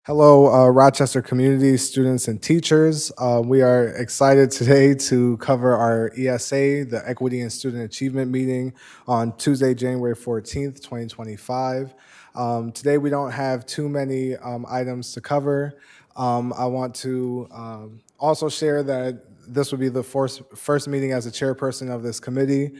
Hello, Rochester community students and teachers. We are excited today to cover our ESA, the Equity and Student Achievement meeting on Tuesday, January 14th, 2025. Today, we don't have too many items to cover. I want to also share that this will be the first meeting as a chairperson of this committee.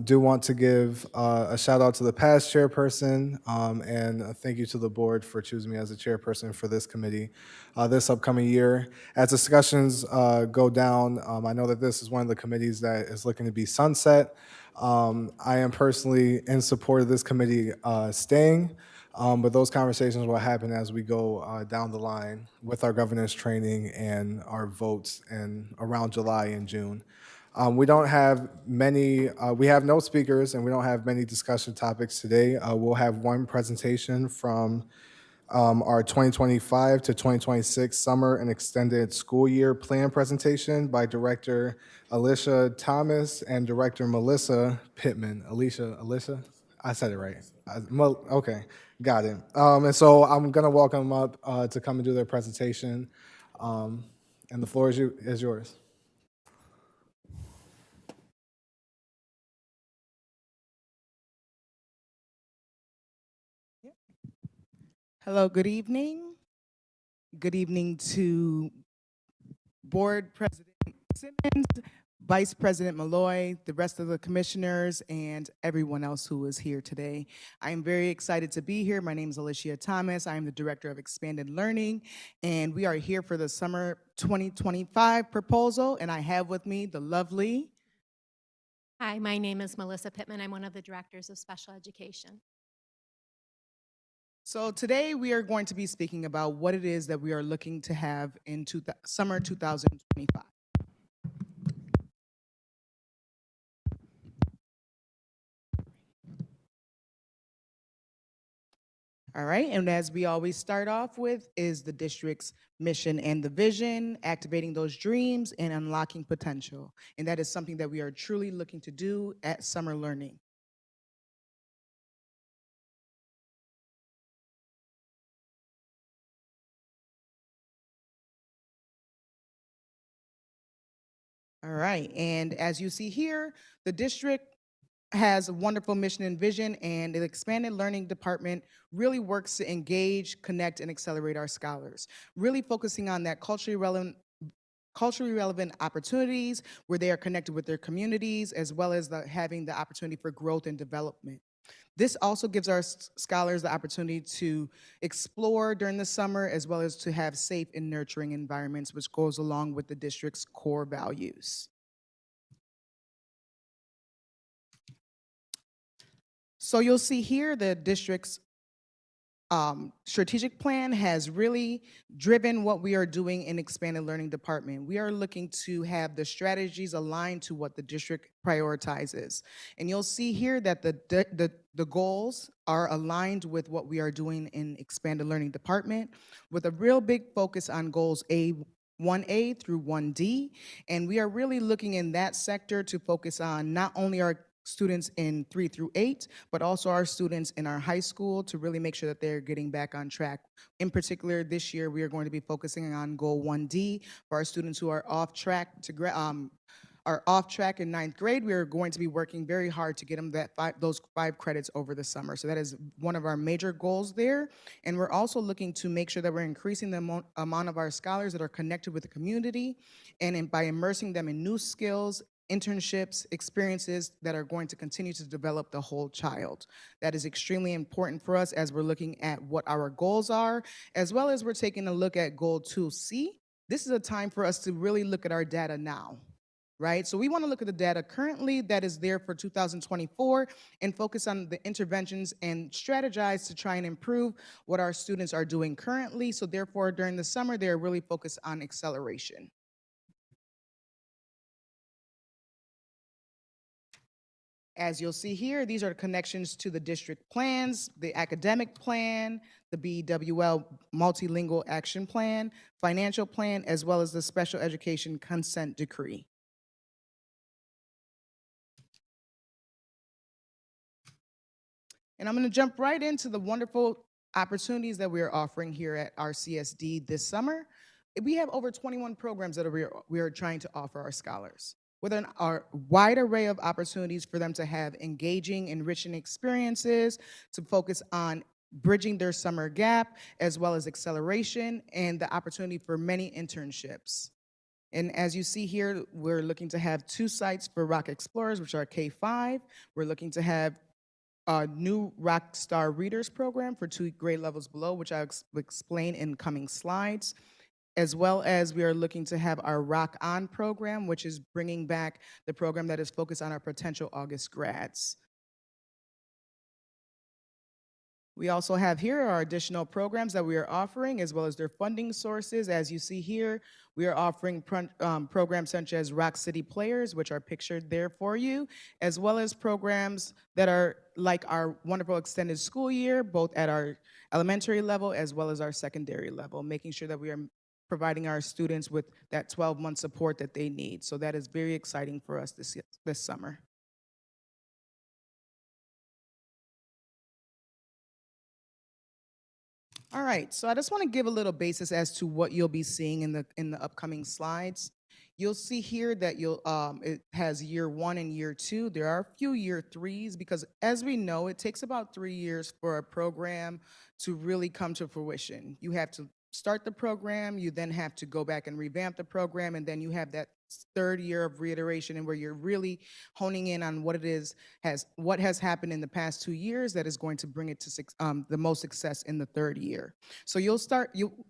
Do want to give a shout out to the past chairperson and a thank you to the board for choosing me as a chairperson for this committee this upcoming year. As discussions go down, I know that this is one of the committees that is looking to be sunset. I am personally in support of this committee staying. But those conversations will happen as we go down the line with our governance training and our votes in around July and June. We don't have many, we have no speakers and we don't have many discussion topics today. We'll have one presentation from our 2025 to 2026 summer and extended school year plan presentation by Director Alicia Thomas and Director Melissa Pittman. Alicia? I said it right. Okay, got it. And so I'm gonna welcome them up to come and do their presentation. And the floor is yours. Hello, good evening. Good evening to Board President Simmons, Vice President Malloy, the rest of the commissioners, and everyone else who is here today. I am very excited to be here. My name is Alicia Thomas. I am the Director of Expanded Learning, and we are here for the Summer 2025 proposal, and I have with me the lovely. Hi, my name is Melissa Pittman. I'm one of the directors of special education. So today we are going to be speaking about what it is that we are looking to have in summer 2025. All right, and as we always start off with is the district's mission and the vision, activating those dreams and unlocking potential. And that is something that we are truly looking to do at Summer Learning. All right, and as you see here, the district has a wonderful mission and vision, and the expanded learning department really works to engage, connect, and accelerate our scholars, really focusing on that culturally relevant opportunities where they are connected with their communities, as well as having the opportunity for growth and development. This also gives our scholars the opportunity to explore during the summer, as well as to have safe and nurturing environments, which goes along with the district's core values. So you'll see here the district's strategic plan has really driven what we are doing in expanded learning department. We are looking to have the strategies aligned to what the district prioritizes. And you'll see here that the goals are aligned with what we are doing in expanded learning department, with a real big focus on goals 1A through 1D. And we are really looking in that sector to focus on not only our students in 3 through 8, but also our students in our high school to really make sure that they're getting back on track. In particular, this year, we are going to be focusing on goal 1D for our students who are off track in ninth grade. We are going to be working very hard to get them those 5 credits over the summer. So that is one of our major goals there. And we're also looking to make sure that we're increasing the amount of our scholars that are connected with the community, and by immersing them in new skills, internships, experiences that are going to continue to develop the whole child. That is extremely important for us as we're looking at what our goals are, as well as we're taking a look at goal 2C. This is a time for us to really look at our data now, right? So we want to look at the data currently that is there for 2024 and focus on the interventions and strategize to try and improve what our students are doing currently. So therefore, during the summer, they're really focused on acceleration. As you'll see here, these are the connections to the district plans, the academic plan, the BWL multilingual action plan, financial plan, as well as the special education consent decree. And I'm going to jump right into the wonderful opportunities that we are offering here at our CSD this summer, we have over 21 programs that we are trying to offer our scholars with a wide array of opportunities for them to have engaging, enriching experiences, to focus on bridging their summer gap, as well as acceleration and the opportunity for many internships. And as you see here, we're looking to have 2 sites for Rock Explorers, which are K-5. We're looking to have a new Rock Star Readers program for 2 grade levels below, which I'll explain in coming slides, as well as we are looking to have our Rock On program, which is bringing back the program that is focused on our potential August grads. We also have here our additional programs that we are offering, as well as their funding sources. As you see here, we are offering programs such as Rock City Players, which are pictured there for you, as well as programs that are like our wonderful extended school year, both at our elementary level as well as our secondary level, making sure that we are providing our students with that 12-month support that they need. So that is very exciting for us this summer. All right, so I just want to give a little basis as to what you'll be seeing in the upcoming slides. You'll see here that it has year 1 and year 2. There are a few year 3s because, as we know, it takes about 3 years for a program to really come to fruition. You have to start the program, you then have to go back and revamp the program, and then you have that 3rd year of reiteration, and where you're really honing in on what has happened in the past 2 years that is going to bring it to the most success in the 3rd year. So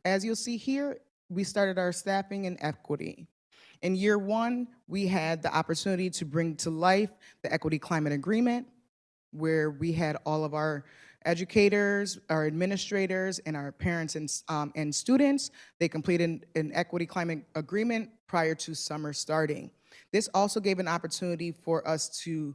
as you'll see here, we started our staffing and equity. In year 1, we had the opportunity to bring to life the Equity Climate Agreement, where we had all of our educators, our administrators, and our parents and students. They completed an equity climate agreement prior to summer starting. This also gave an opportunity for us to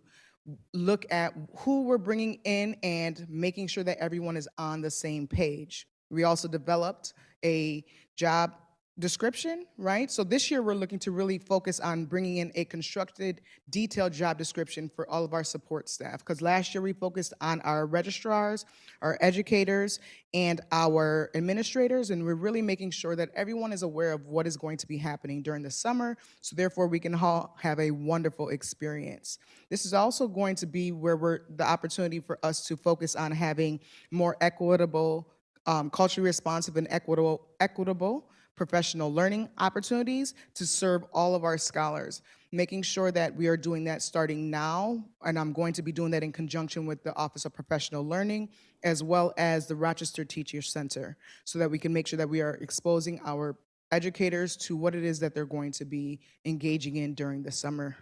look at who we're bringing in and making sure that everyone is on the same page. We also developed a job description, right? So this year we're looking to really focus on bringing in a constructed, detailed job description for all of our support staff, because last year we focused on our registrars, our educators, and our administrators, and we're really making sure that everyone is aware of what is going to be happening during the summer, so therefore we can all have a wonderful experience. This is also going to be where the opportunity for us to focus on having more equitable, culturally responsive and equitable professional learning opportunities to serve all of our scholars, making sure that we are doing that starting now, and I'm going to be doing that in conjunction with the Office of Professional Learning, as well as the Rochester Teacher Center, so that we can make sure that we are exposing our educators to what it is that they're going to be engaging in during the summer.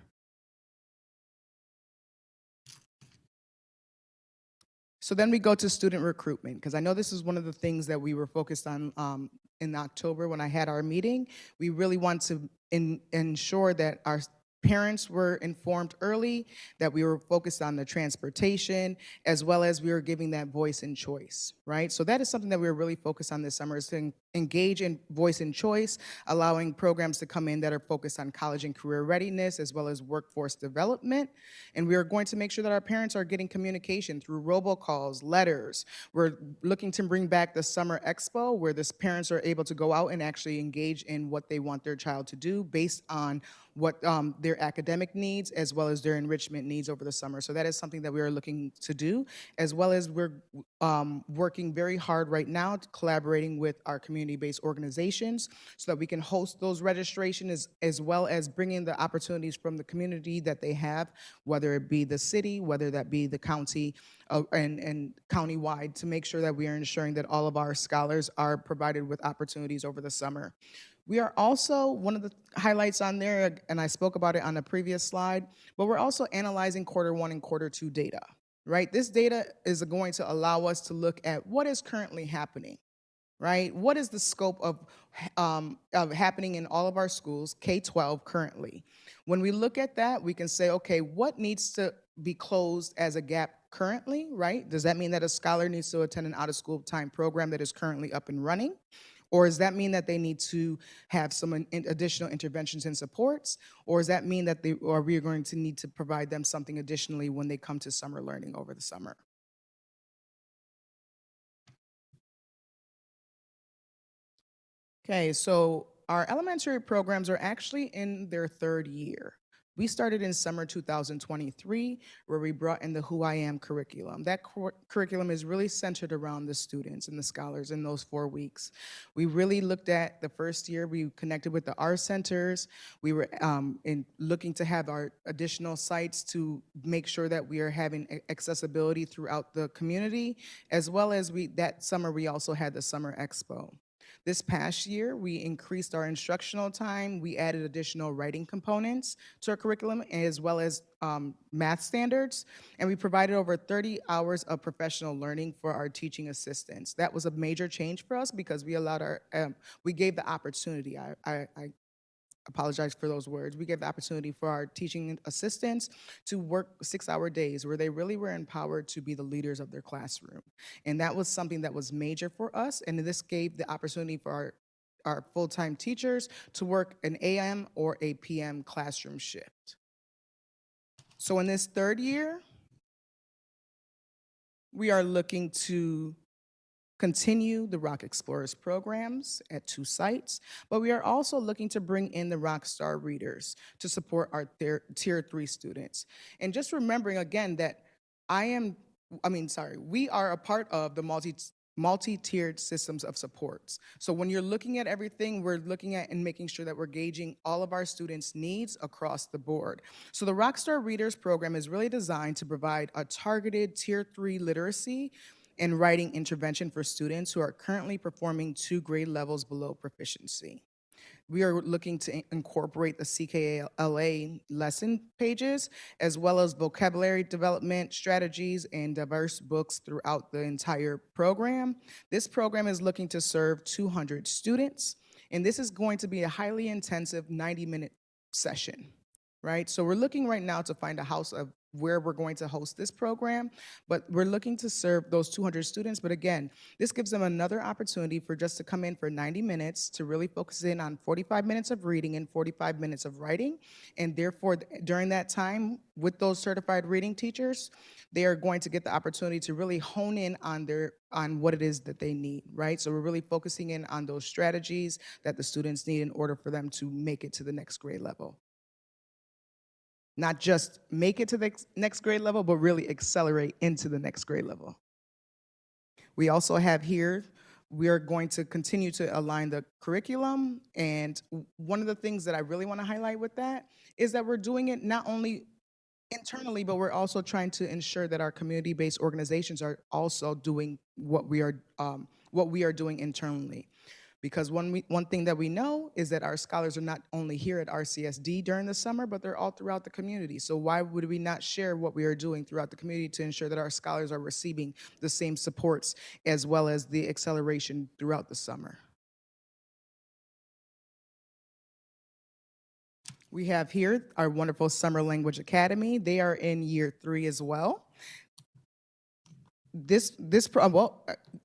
So then we go to student recruitment, because I know this is one of the things that we were focused on in October when I had our meeting. We really want to ensure that our parents were informed early, that we were focused on the transportation, as well as we were giving that voice and choice, right? So that is something that we're really focused on this summer, is to engage in voice and choice, allowing programs to come in that are focused on college and career readiness, as well as workforce development. And we are going to make sure that our parents are getting communication through robocalls, letters. We're looking to bring back the Summer Expo, where the parents are able to go out and actually engage in what they want their child to do based on what their academic needs, as well as their enrichment needs over the summer. So that is something that we are looking to do, as well as we're working very hard right now, collaborating with our community-based organizations, so that we can host those registrations, as well as bring in the opportunities from the community that they have, whether it be the city, whether that be the county, and county-wide, to make sure that we are ensuring that all of our scholars are provided with opportunities over the summer. We are also, one of the highlights on there, and I spoke about it on a previous slide, but we're also analyzing Q1 and Q2 data, right? This data is going to allow us to look at what is currently happening, right? What is the scope of happening in all of our schools, K-12 currently? When we look at that, we can say, okay, what needs to be closed as a gap currently, right? Does that mean that a scholar needs to attend an out-of-school time program that is currently up and running? Or does that mean that they need to have some additional interventions and supports? Or does that mean that we are going to need to provide them something additionally when they come to summer learning over the summer? Okay, so our elementary programs are actually in their third year. We started in summer 2023, where we brought in the Who I Am curriculum. That curriculum is really centered around the students and the scholars in those 4 weeks. We really looked at the first year, we connected with the art centers. We were looking to have our additional sites to make sure that we are having accessibility throughout the community, as well as that summer we also had the Summer Expo. This past year, we increased our instructional time. We added additional writing components to our curriculum, as well as math standards, and we provided over 30 hours of professional learning for our teaching assistants. That was a major change for us because we gave the opportunity. I apologize for those words. We gave the opportunity for our teaching assistants to work 6-hour days where they really were empowered to be the leaders of their classroom. And that was something that was major for us. And this gave the opportunity for our full-time teachers to work an AM or a PM classroom shift. So in this third year, we are looking to continue the Rock Explorers programs at 2 sites, but we are also looking to bring in the Rockstar readers to support our Tier 3 students. And just remembering again that we are a part of the multi-tiered systems of supports. So when you're looking at everything, we're looking at and making sure that we're gauging all of our students' needs across the board. So the Rockstar Readers program is really designed to provide a targeted Tier 3 literacy and writing intervention for students who are currently performing 2 grade levels below proficiency. We are looking to incorporate the CKLA lesson pages, as well as vocabulary development strategies and diverse books throughout the entire program. This program is looking to serve 200 students, and this is going to be a highly intensive 90-minute session, right? So we're looking right now to find a house of where we're going to host this program, but we're looking to serve those 200 students. But again, this gives them another opportunity for just to come in for 90 minutes to really focus in on 45 minutes of reading and 45 minutes of writing. And therefore, during that time with those certified reading teachers, they are going to get the opportunity to really hone in on what it is that they need, right? So we're really focusing in on those strategies that the students need in order for them to make it to the next grade level. Not just make it to the next grade level, but really accelerate into the next grade level. We also have here, we are going to continue to align the curriculum. And one of the things that I really want to highlight with that is that we're doing it not only internally, but we're also trying to ensure that our community-based organizations are also doing what we are doing internally. Because one thing that we know is that our scholars are not only here at RCSD during the summer, but they're all throughout the community. So why would we not share what we are doing throughout the community to ensure that our scholars are receiving the same supports as well as the acceleration throughout the summer? We have here our wonderful Summer Language Academy. They are in year 3 as well.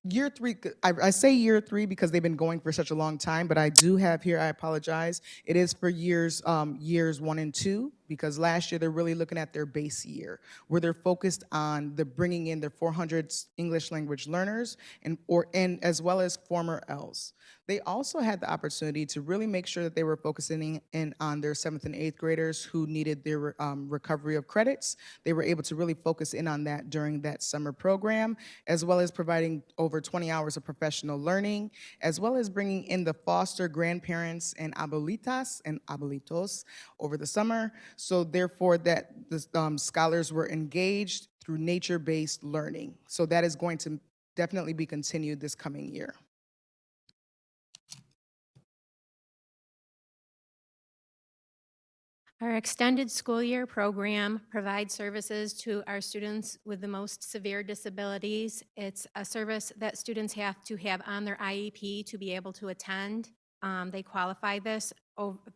Year 3, I say year 3 because they've been going for such a long time, but I do have here, I apologize, it is for years 1 and 2, because last year they're really looking at their base year, where they're focused on bringing in their 400 English language learners and as well as former Ls. They also had the opportunity to really make sure that they were focusing in on their 7th and 8th graders who needed their recovery of credits. They were able to really focus in on that during that summer program, as well as providing over 20 hours of professional learning, as well as bringing in the foster grandparents and abuelitas and abuelitos over the summer. So therefore that the scholars were engaged through nature-based learning. So that is going to definitely be continued this coming year. Our extended school year program provides services to our students with the most severe disabilities. It's a service that students have to have on their IEP to be able to attend. They qualify this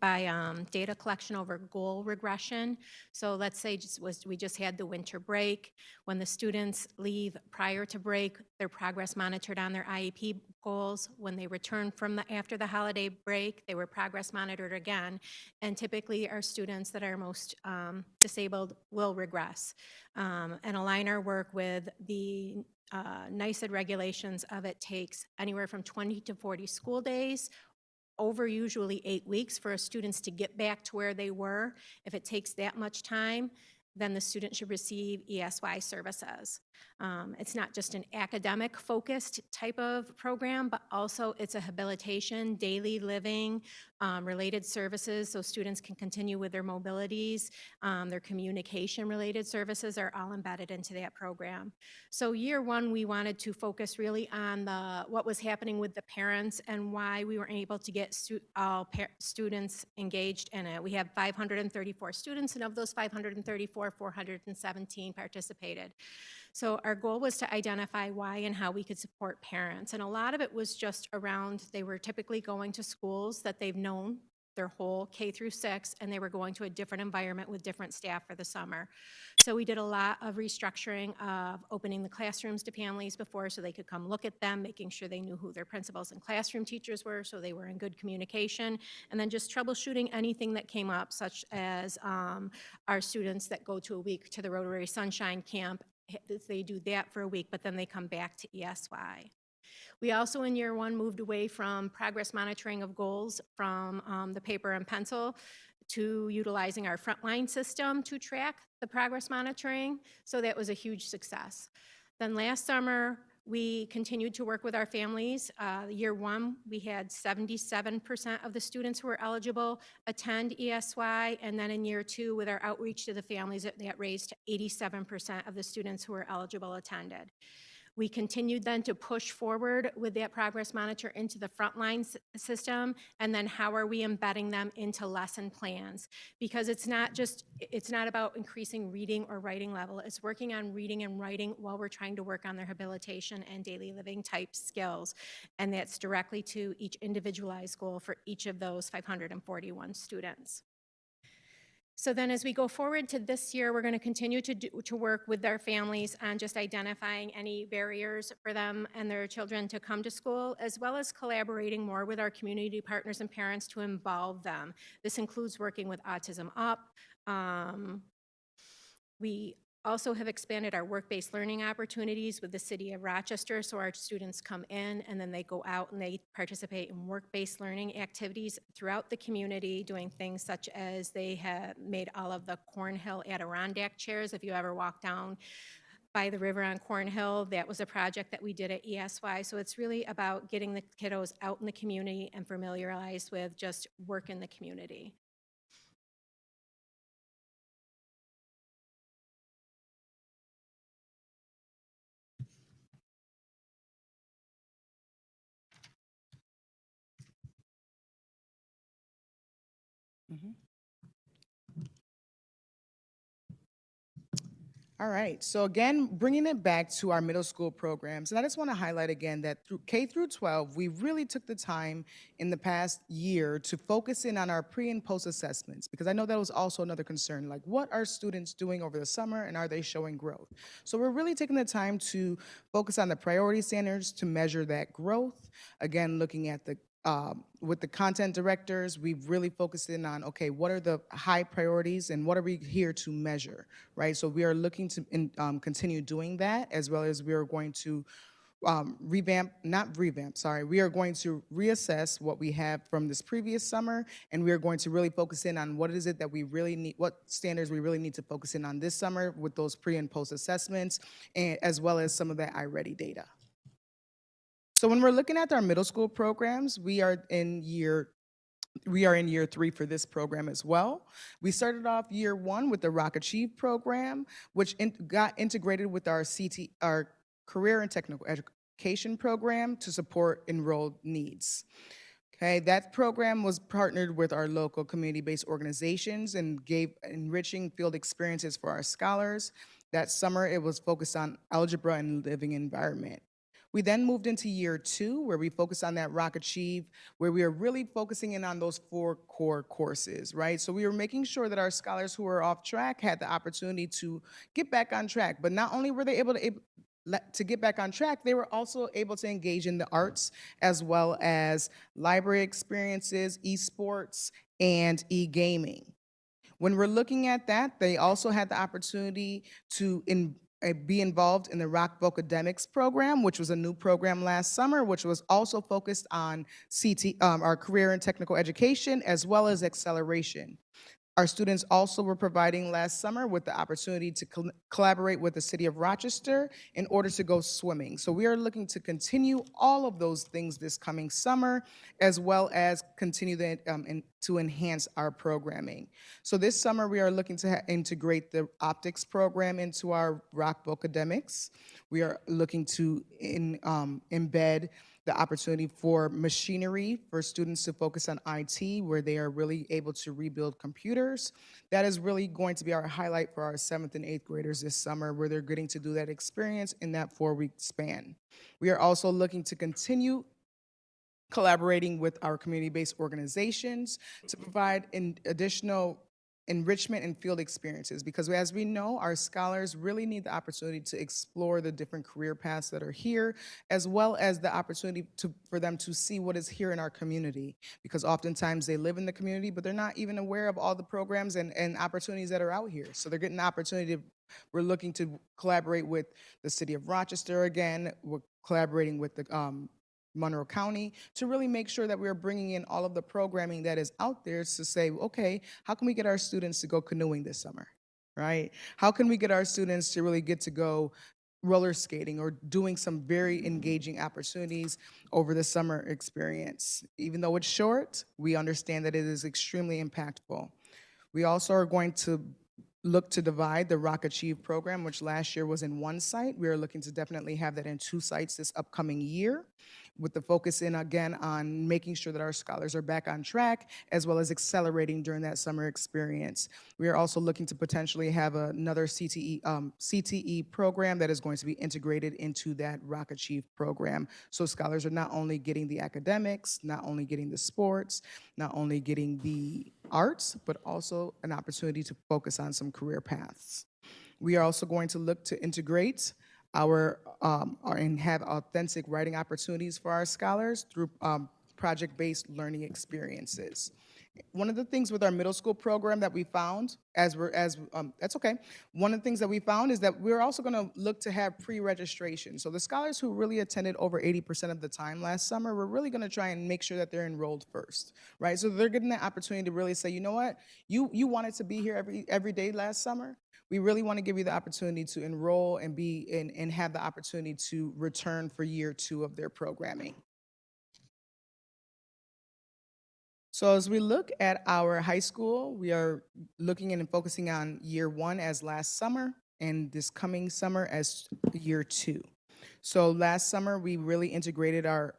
by data collection over goal regression. So let's say we just had the winter break. When the students leave prior to break, their progress monitored on their IEP goals. When they return after the holiday break, they were progress monitored again. And typically our students that are most disabled will regress. And align our work with the NICED regulations of it takes anywhere from 20 to 40 school days over usually 8 weeks for students to get back to where they were. If it takes that much time, then the student should receive ESY services. It's not just an academic-focused type of program, but also it's a habilitation, daily living, related services, so students can continue with their mobilities. Their communication-related services are all embedded into that program. So year one, we wanted to focus really on what was happening with the parents and why we weren't able to get students engaged in it. We have 534 students, and of those 534, 417 participated. So our goal was to identify why and how we could support parents. And a lot of it was just around, they were typically going to schools that they've known their whole K through 6, and they were going to a different environment with different staff for the summer. So we did a lot of restructuring of opening the classrooms to families before so they could come look at them, making sure they knew who their principals and classroom teachers were so they were in good communication, and then just troubleshooting anything that came up, such as our students that go to a week to the Rotary Sunshine Camp. They do that for a week, but then they come back to ESY. We also in year one moved away from progress monitoring of goals from the paper and pencil to utilizing our frontline system to track the progress monitoring. So that was a huge success. Then last summer, we continued to work with our families. Year one, we had 77% of the students who were eligible attend ESY, and then in year two, with our outreach to the families, that raised to 87% of the students who were eligible attended. We continued then to push forward with that progress monitor into the frontline system, and then how are we embedding them into lesson plans? Because it's not about increasing reading or writing level, it's working on reading and writing while we're trying to work on their habilitation and daily living type skills. And that's directly to each individualized goal for each of those 541 students. So then as we go forward to this year, we're going to continue to work with their families on just identifying any barriers for them and their children to come to school, as well as collaborating more with our community partners and parents to involve them. This includes working with Autism Up. We also have expanded our work-based learning opportunities with the City of Rochester, so our students come in and then they go out and they participate in work-based learning activities throughout the community, doing things such as they have made all of the Cornhill Adirondack chairs. If you ever walk down by the river on Cornhill, that was a project that we did at ESY. So it's really about getting the kiddos out in the community and familiarized with just work in the community. Mhm. All right, so again, bringing it back to our middle school programs, and I just want to highlight again that through K through 12, we really took the time in the past year to focus in on our pre and post assessments, because I know that was also another concern, like what are students doing over the summer and are they showing growth? So we're really taking the time to focus on the priority standards to measure that growth. Again, looking at the with the content directors, we've really focused in on, okay, what are the high priorities and what are we here to measure, right? So we are looking to continue doing that, as well as we are going to we are going to reassess what we have from this previous summer, and we are going to really focus in on what is it that we really need, what standards we really need to focus in on this summer with those pre and post assessments, and as well as some of that iReady data. So when we're looking at our middle school programs, we are in year 3 for this program as well. We started off year 1 with the Rock Achieve program, which got integrated with our Career and Technical Education program to support enrolled needs. Okay, that program was partnered with our local community-based organizations and gave enriching field experiences for our scholars. That summer, it was focused on algebra and living environment. We then moved into year 2, where we focused on that Rock Achieve, where we are really focusing in on those 4 core courses, right? So we were making sure that our scholars who were off track had the opportunity to get back on track. But not only were they able to get back on track, they were also able to engage in the arts, as well as library experiences, esports, and e-gaming. When we're looking at that, they also had the opportunity to be involved in the Rock Vocademics program, which was a new program last summer, which was also focused on our career and technical education, as well as acceleration. Our students also were providing last summer with the opportunity to collaborate with the city of Rochester in order to go swimming. So we are looking to continue all of those things this coming summer, as well as continue to enhance our programming. So this summer we are looking to integrate the optics program into our Rock Vocademics. We are looking to embed the opportunity for machinery for students to focus on IT, where they are really able to rebuild computers. That is really going to be our highlight for our 7th and 8th graders this summer, where they're getting to do that experience in that 4-week span. We are also looking to continue collaborating with our community-based organizations to provide additional enrichment and field experiences, because as we know, our scholars really need the opportunity to explore the different career paths that are here, as well as the opportunity for them to see what is here in our community, because oftentimes they live in the community, but they're not even aware of all the programs and opportunities that are out here. So they're getting the opportunity we're looking to collaborate with the city of Rochester again. We're collaborating with the Monroe County to really make sure that we're bringing in all of the programming that is out there to say, okay, how can we get our students to go canoeing this summer, right? How can we get our students to really get to go roller skating or doing some very engaging opportunities over the summer experience? Even though it's short, we understand that it is extremely impactful. We also are going to look to divide the Rock Achieve program, which last year was in one site. We are looking to definitely have that in 2 sites this upcoming year, with the focus in again on making sure that our scholars are back on track, as well as accelerating during that summer experience. We are also looking to potentially have another CTE program that is going to be integrated into that Rock Achieve program. So scholars are not only getting the academics, not only getting the sports, not only getting the arts, but also an opportunity to focus on some career paths. We are also going to look to integrate and have authentic writing opportunities for our scholars through project-based learning experiences. One of the things with our middle school program that we found, that's okay. One of the things that we found is that we're also going to look to have pre-registration. So the scholars who really attended over 80% of the time last summer, we're really going to try and make sure that they're enrolled first, right? So they're getting the opportunity to really say, you know what, you wanted to be here every day last summer. We really want to give you the opportunity to enroll and have the opportunity to return for year 2 of their programming. So as we look at our high school, we are looking and focusing on year 1 as last summer, and this coming summer as year 2. So last summer, we really integrated our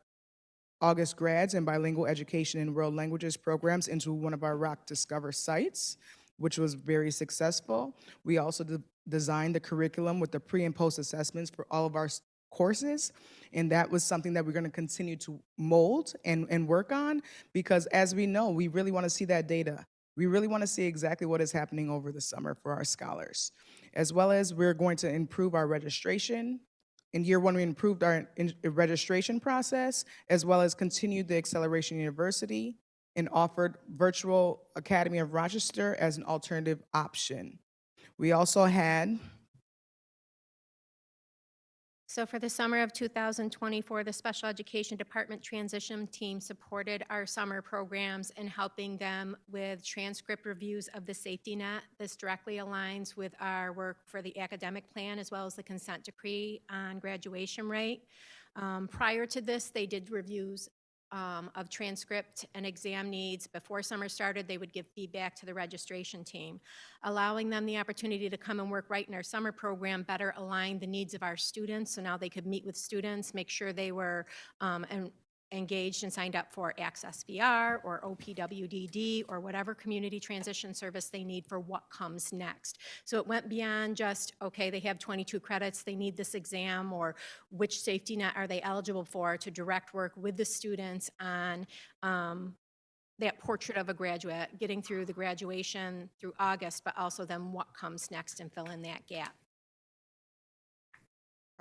August grads and bilingual education and world languages programs into one of our Rock Discover sites, which was very successful. We also designed the curriculum with the pre and post assessments for all of our courses, and that was something that we're going to continue to mold and work on, because as we know, we really want to see that data. We really want to see exactly what is happening over the summer for our scholars, as well as we're going to improve our registration. In year 1, we improved our registration process, as well as continued the Acceleration University and offered Virtual Academy of Rochester as an alternative option. We also had So for the summer of 2024, the Special Education Department Transition Team supported our summer programs in helping them with transcript reviews of the safety net. This directly aligns with our work for the academic plan, as well as the consent decree on graduation rate. Prior to this, they did reviews of transcript and exam needs. Before summer started, they would give feedback to the registration team. Allowing them the opportunity to come and work right in our summer program better aligned the needs of our students, so now they could meet with students, make sure they were engaged and signed up for Access VR or OPWDD or whatever community transition service they need for what comes next. So it went beyond just, okay, they have 22 credits, they need this exam, or which safety net are they eligible for, to direct work with the students on that portrait of a graduate, getting through the graduation through August, but also then what comes next and fill in that gap.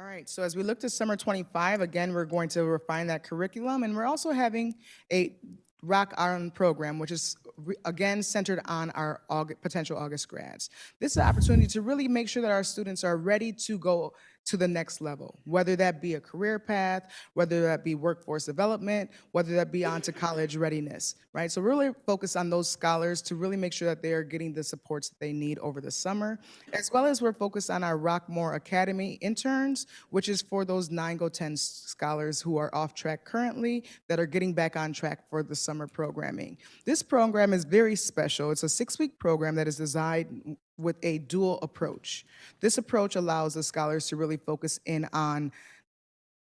All right, so as we look to summer 25, again, we're going to refine that curriculum, and we're also having a Rock On program, which is again centered on our potential August grads. This is an opportunity to really make sure that our students are ready to go to the next level, whether that be a career path, whether that be workforce development, whether that be onto college readiness, right? So really focus on those scholars to really make sure that they are getting the supports that they need over the summer, as well as we're focused on our Rockmore Academy interns, which is for those 9 go 10 scholars who are off track currently that are getting back on track for the summer programming. This program is very special. It's a 6-week program that is designed with a dual approach. This approach allows the scholars to really focus in on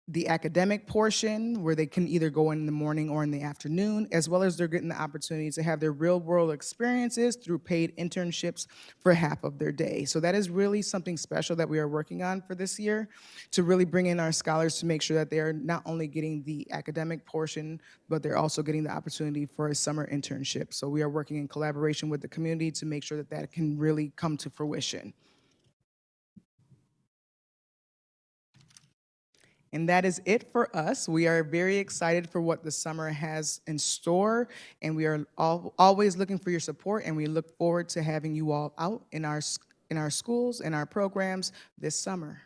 the academic portion where they can either go in the morning or in the afternoon, as well as they're getting the opportunity to have their real world experiences through paid internships for half of their day. So that is really something special that we are working on for this year, to really bring in our scholars to make sure that they're not only getting the academic portion, but they're also getting the opportunity for a summer internship. So we are working in collaboration with the community to make sure that that can really come to fruition. And that is it for us. We are very excited for what the summer has in store, and we are always looking for your support, and we look forward to having you all out in our schools and our programs this summer.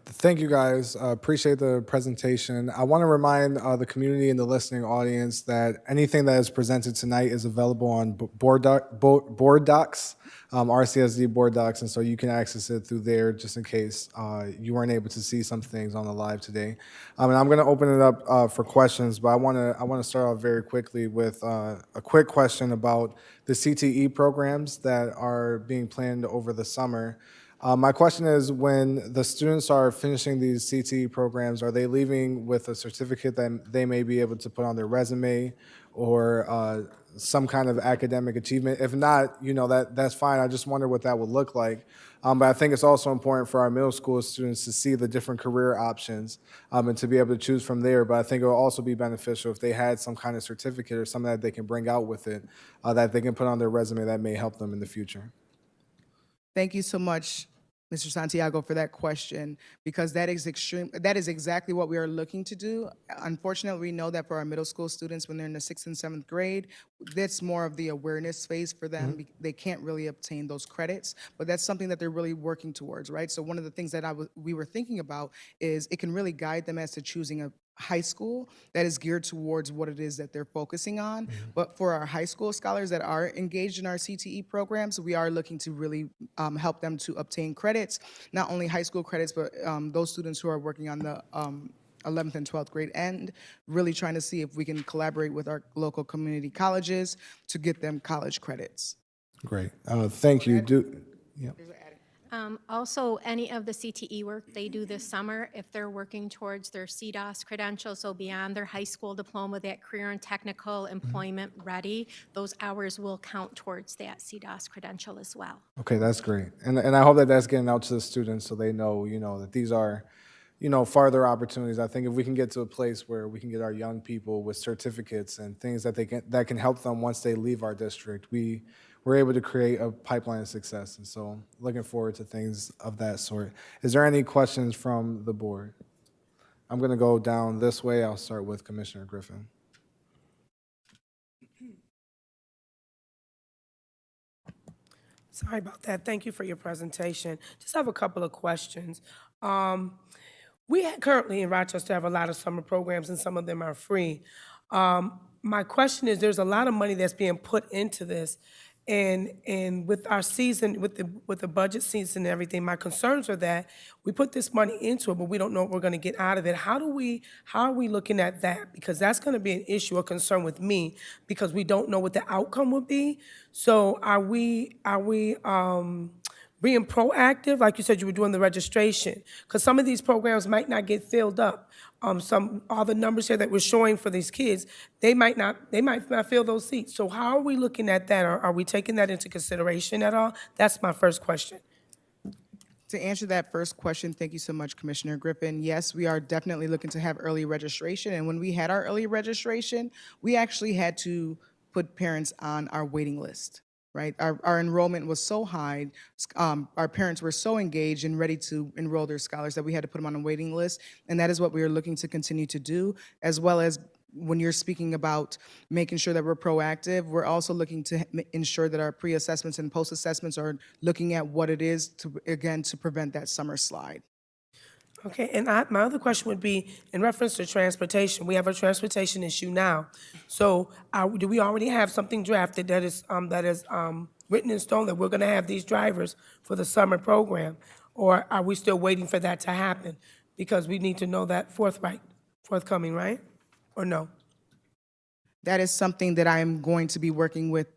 Thank you, guys. Appreciate the presentation. I want to remind the community and the listening audience that anything that is presented tonight is available on board docs, RCSD board docs, and so you can access it through there just in case you weren't able to see some things on the live today. And I'm going to open it up for questions, but I want to start off very quickly with a quick question about the CTE programs that are being planned over the summer. My question is, when the students are finishing these CTE programs, are they leaving with a certificate that they may be able to put on their resume or some kind of academic achievement? If not, that's fine. I just wonder what that would look like. But I think it's also important for our middle school students to see the different career options and to be able to choose from there. But I think it will also be beneficial if they had some kind of certificate or something that they can bring out with it that they can put on their resume that may help them in the future. Thank you so much, Mr. Santiago, for that question, because that is exactly what we are looking to do. Unfortunately, we know that for our middle school students, when they're in the 6th and 7th grade, that's more of the awareness phase for them. They can't really obtain those credits, but that's something that they're really working towards, right? So one of the things that we were thinking about is it can really guide them as to choosing a high school that is geared towards what it is that they're focusing on. But for our high school scholars that are engaged in our CTE programs, we are looking to really help them to obtain credits, not only high school credits, but those students who are working on the 11th and 12th grade end, really trying to see if we can collaborate with our local community colleges to get them college credits. Great. Thank you. Also, any of the CTE work they do this summer, if they're working towards their CDOS credentials, so beyond their high school diploma, that career and technical employment ready, those hours will count towards that CDOS credential as well. Okay, that's great. And I hope that that's getting out to the students so they know, that these are, farther opportunities. I think if we can get to a place where we can get our young people with certificates and things that can help them once they leave our district, we're able to create a pipeline of success. And so looking forward to things of that sort. Is there any questions from the board? I'm going to go down this way. I'll start with Commissioner Griffin. Sorry about that. Thank you for your presentation. Just have a couple of questions. We currently in Rochester have a lot of summer programs, and some of them are free. My question is, there's a lot of money that's being put into this, and with our season, with the budget season and everything, my concerns are that we put this money into it, but we don't know what we're going to get out of it. How are we looking at that? Because that's going to be an issue, a concern with me, because we don't know what the outcome would be. So are we being proactive, like you said, you were doing the registration, because some of these programs might not get filled up. All the numbers here that we're showing for these kids, they might not fill those seats. So how are we looking at that? Are we taking that into consideration at all? That's my first question. To answer that first question, thank you so much, Commissioner Griffin. Yes, we are definitely looking to have early registration. And when we had our early registration, we actually had to put parents on our waiting list. Right, our enrollment was so high, our parents were so engaged and ready to enroll their scholars that we had to put them on a waiting list, and that is what we are looking to continue to do, as well as when you're speaking about making sure that we're proactive, we're also looking to ensure that our pre-assessments and post-assessments are looking at what it is to, again, to prevent that summer slide. Okay, and my other question would be, in reference to transportation, we have a transportation issue now. So do we already have something drafted that is written in stone that we're gonna have these drivers for the summer program? Or are we still waiting for that to happen? Because we need to know that forthcoming, right? Or no? That is something that I'm going to be working with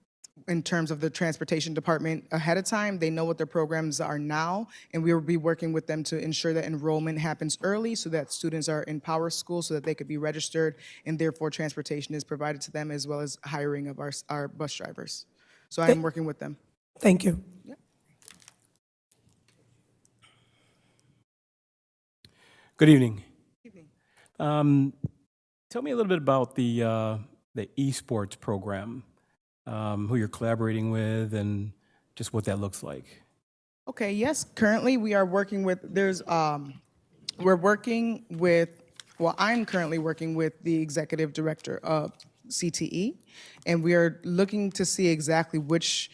in terms of the transportation department ahead of time. They know what their programs are now, and we will be working with them to ensure that enrollment happens early so that students are in Power School so that they could be registered, and therefore transportation is provided to them as well as hiring of our bus drivers. So I am working with them. Thank you. Good evening. Tell me a little bit about the esports program, who you're collaborating with, and just what that looks like. Okay, yes, currently we are working with, I'm currently working with the executive director of CTE, and we are looking to see exactly which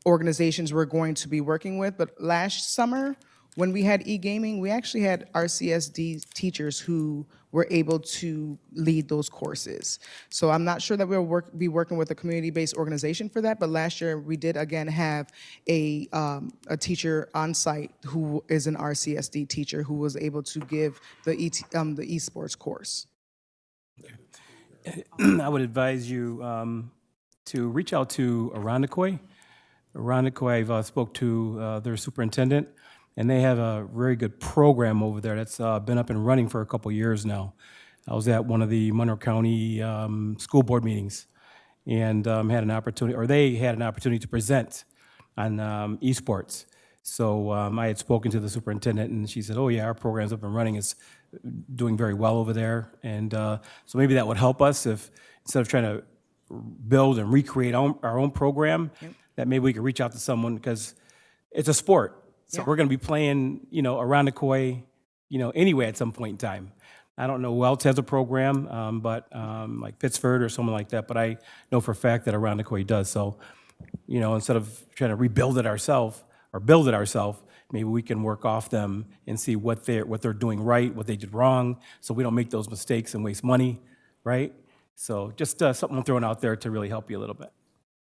organizations we're going to be working with. But last summer, when we had e-gaming, we actually had RCSD teachers who were able to lead those courses. So I'm not sure that we'll be working with a community-based organization for that, but last year we did again have a teacher on site who is an RCSD teacher who was able to give the esports course. I would advise you to reach out to Irondequoit. Irondequoit, I've spoke to their superintendent, and they have a very good program over there that's been up and running for a couple years now. I was at one of the Monroe County school board meetings and had an opportunity, or they had an opportunity to present on esports. So I had spoken to the superintendent, and she said, "Oh yeah, our program's up and running. It's doing very well over there." And so maybe that would help us if instead of trying to build and recreate our own program, that maybe we could reach out to someone because it's a sport. So we're going to be playing, around the Koi, anyway at some point in time. I don't know who else has a program, but like Pittsford or someone like that. But I know for a fact that around the Koi does. So, instead of trying to rebuild it ourselves or build it ourselves, maybe we can work off them and see what they're doing right, what they did wrong, so we don't make those mistakes and waste money, right? So just something I'm throwing out there to really help you a little bit.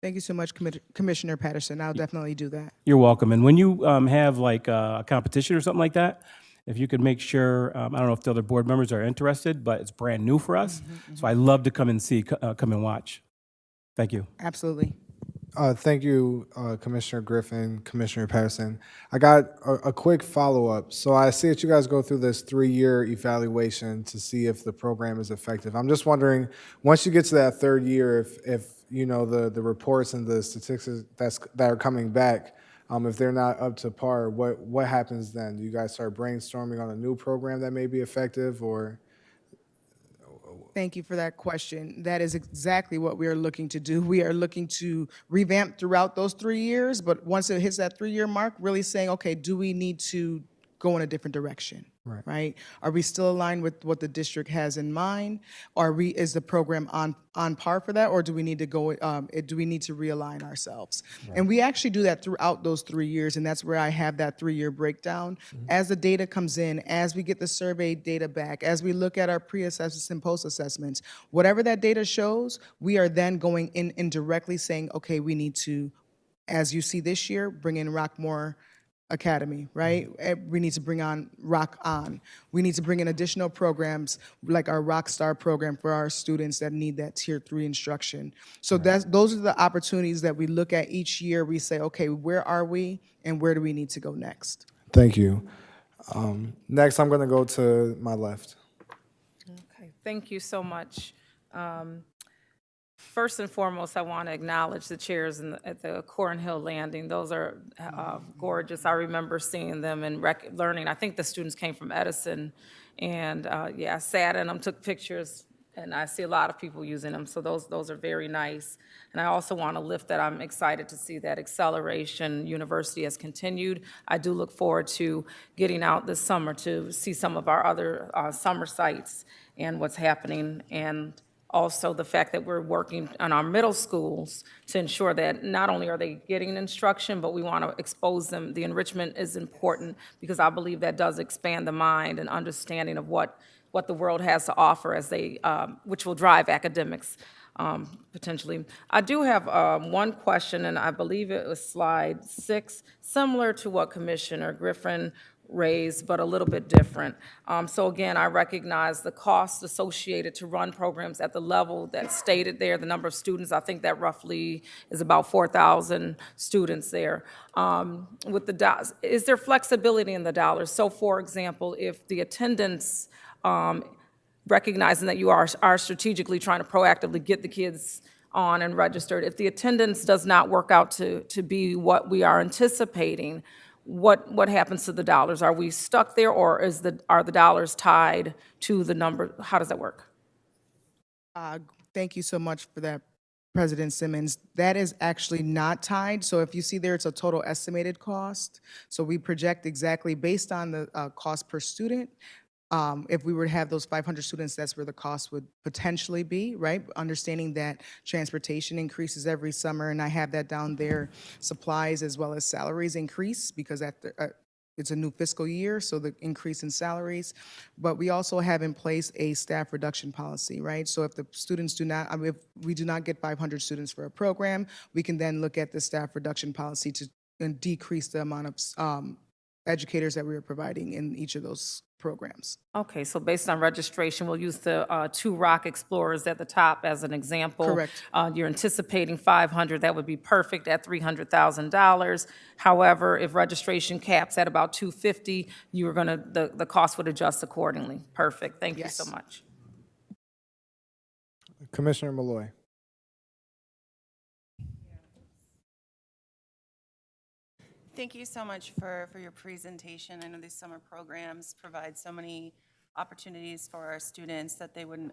Thank you so much, Commissioner Patterson. I'll definitely do that. You're welcome. And when you have like a competition or something like that, if you could make sure, I don't know if the other board members are interested, but it's brand new for us. So I'd love to come and come and watch. Thank you. Absolutely. Thank you, Commissioner Griffin, Commissioner Patterson. I got a quick follow-up. So I see that you guys go through this 3-year evaluation to see if the program is effective. I'm just wondering, once you get to that 3rd year, if the reports and the statistics that are coming back, if they're not up to par, what happens then? Do you guys start brainstorming on a new program that may be effective, or? Thank you for that question. That is exactly what we are looking to do. We are looking to revamp throughout those 3 years, but once it hits that 3-year mark, really saying, okay, do we need to go in a different direction, right? Are we still aligned with what the district has in mind? Is the program on par for that, or do we need to go? Do we need to realign ourselves? And we actually do that throughout those 3 years, and that's where I have that 3-year breakdown. As the data comes in, as we get the survey data back, as we look at our pre-assessments and post-assessments, whatever that data shows, we are then going in and directly saying, okay, we need to, as you see this year, bring in Rockmore Academy, right? We need to bring on Rock On. We need to bring in additional programs like our Rockstar program for our students that need that Tier 3 instruction. So those are the opportunities that we look at each year. We say, okay, where are we and where do we need to go next? Thank you. Next, I'm going to go to my left. Okay, thank you so much. First and foremost, I want to acknowledge the chairs at the Cornhill Landing. Those are gorgeous. I remember seeing them and learning. I think the students came from Edison, and I sat in them, took pictures, and I see a lot of people using them. So those are very nice. And I also want to lift that I'm excited to see that Acceleration University has continued. I do look forward to getting out this summer to see some of our other summer sites and what's happening. And also the fact that we're working on our middle schools to ensure that not only are they getting instruction, but we want to expose them. The enrichment is important because I believe that does expand the mind and understanding of what the world has to offer as they, which will drive academics potentially. I do have one question, and I believe it was slide 6, similar to what Commissioner Griffin raised, but a little bit different. So again, I recognize the costs associated to run programs at the level that's stated there, the number of students, I think that roughly is about 4,000 students there. With the dollars, is there flexibility in the dollars? So for example, if the attendance, recognizing that you are strategically trying to proactively get the kids on and registered, if the attendance does not work out to be what we are anticipating, what happens to the dollars? Are we stuck there, or are the dollars tied to the number? How does that work? Thank you so much for that, President Simmons. That is actually not tied. So if you see there, it's a total estimated cost. So we project exactly based on the cost per student. If we were to have those 500 students, that's where the cost would potentially be, right? Understanding that transportation increases every summer, and I have that down there. Supplies as well as salaries increase because it's a new fiscal year, so the increase in salaries. But we also have in place a staff reduction policy, right? So if the students do not, if we do not get 500 students for a program, we can then look at the staff reduction policy to decrease the amount of educators that we are providing in each of those programs. Okay, so based on registration, we'll use the 2 Rock Explorers at the top as an example. Correct. You're anticipating 500, that would be perfect at $300,000. However, if registration caps at about 250, you are gonna, the cost would adjust accordingly. Perfect, thank you so Yes. much. Commissioner Malloy. Thank you so much for your presentation. I know these summer programs provide so many opportunities for our students that they wouldn't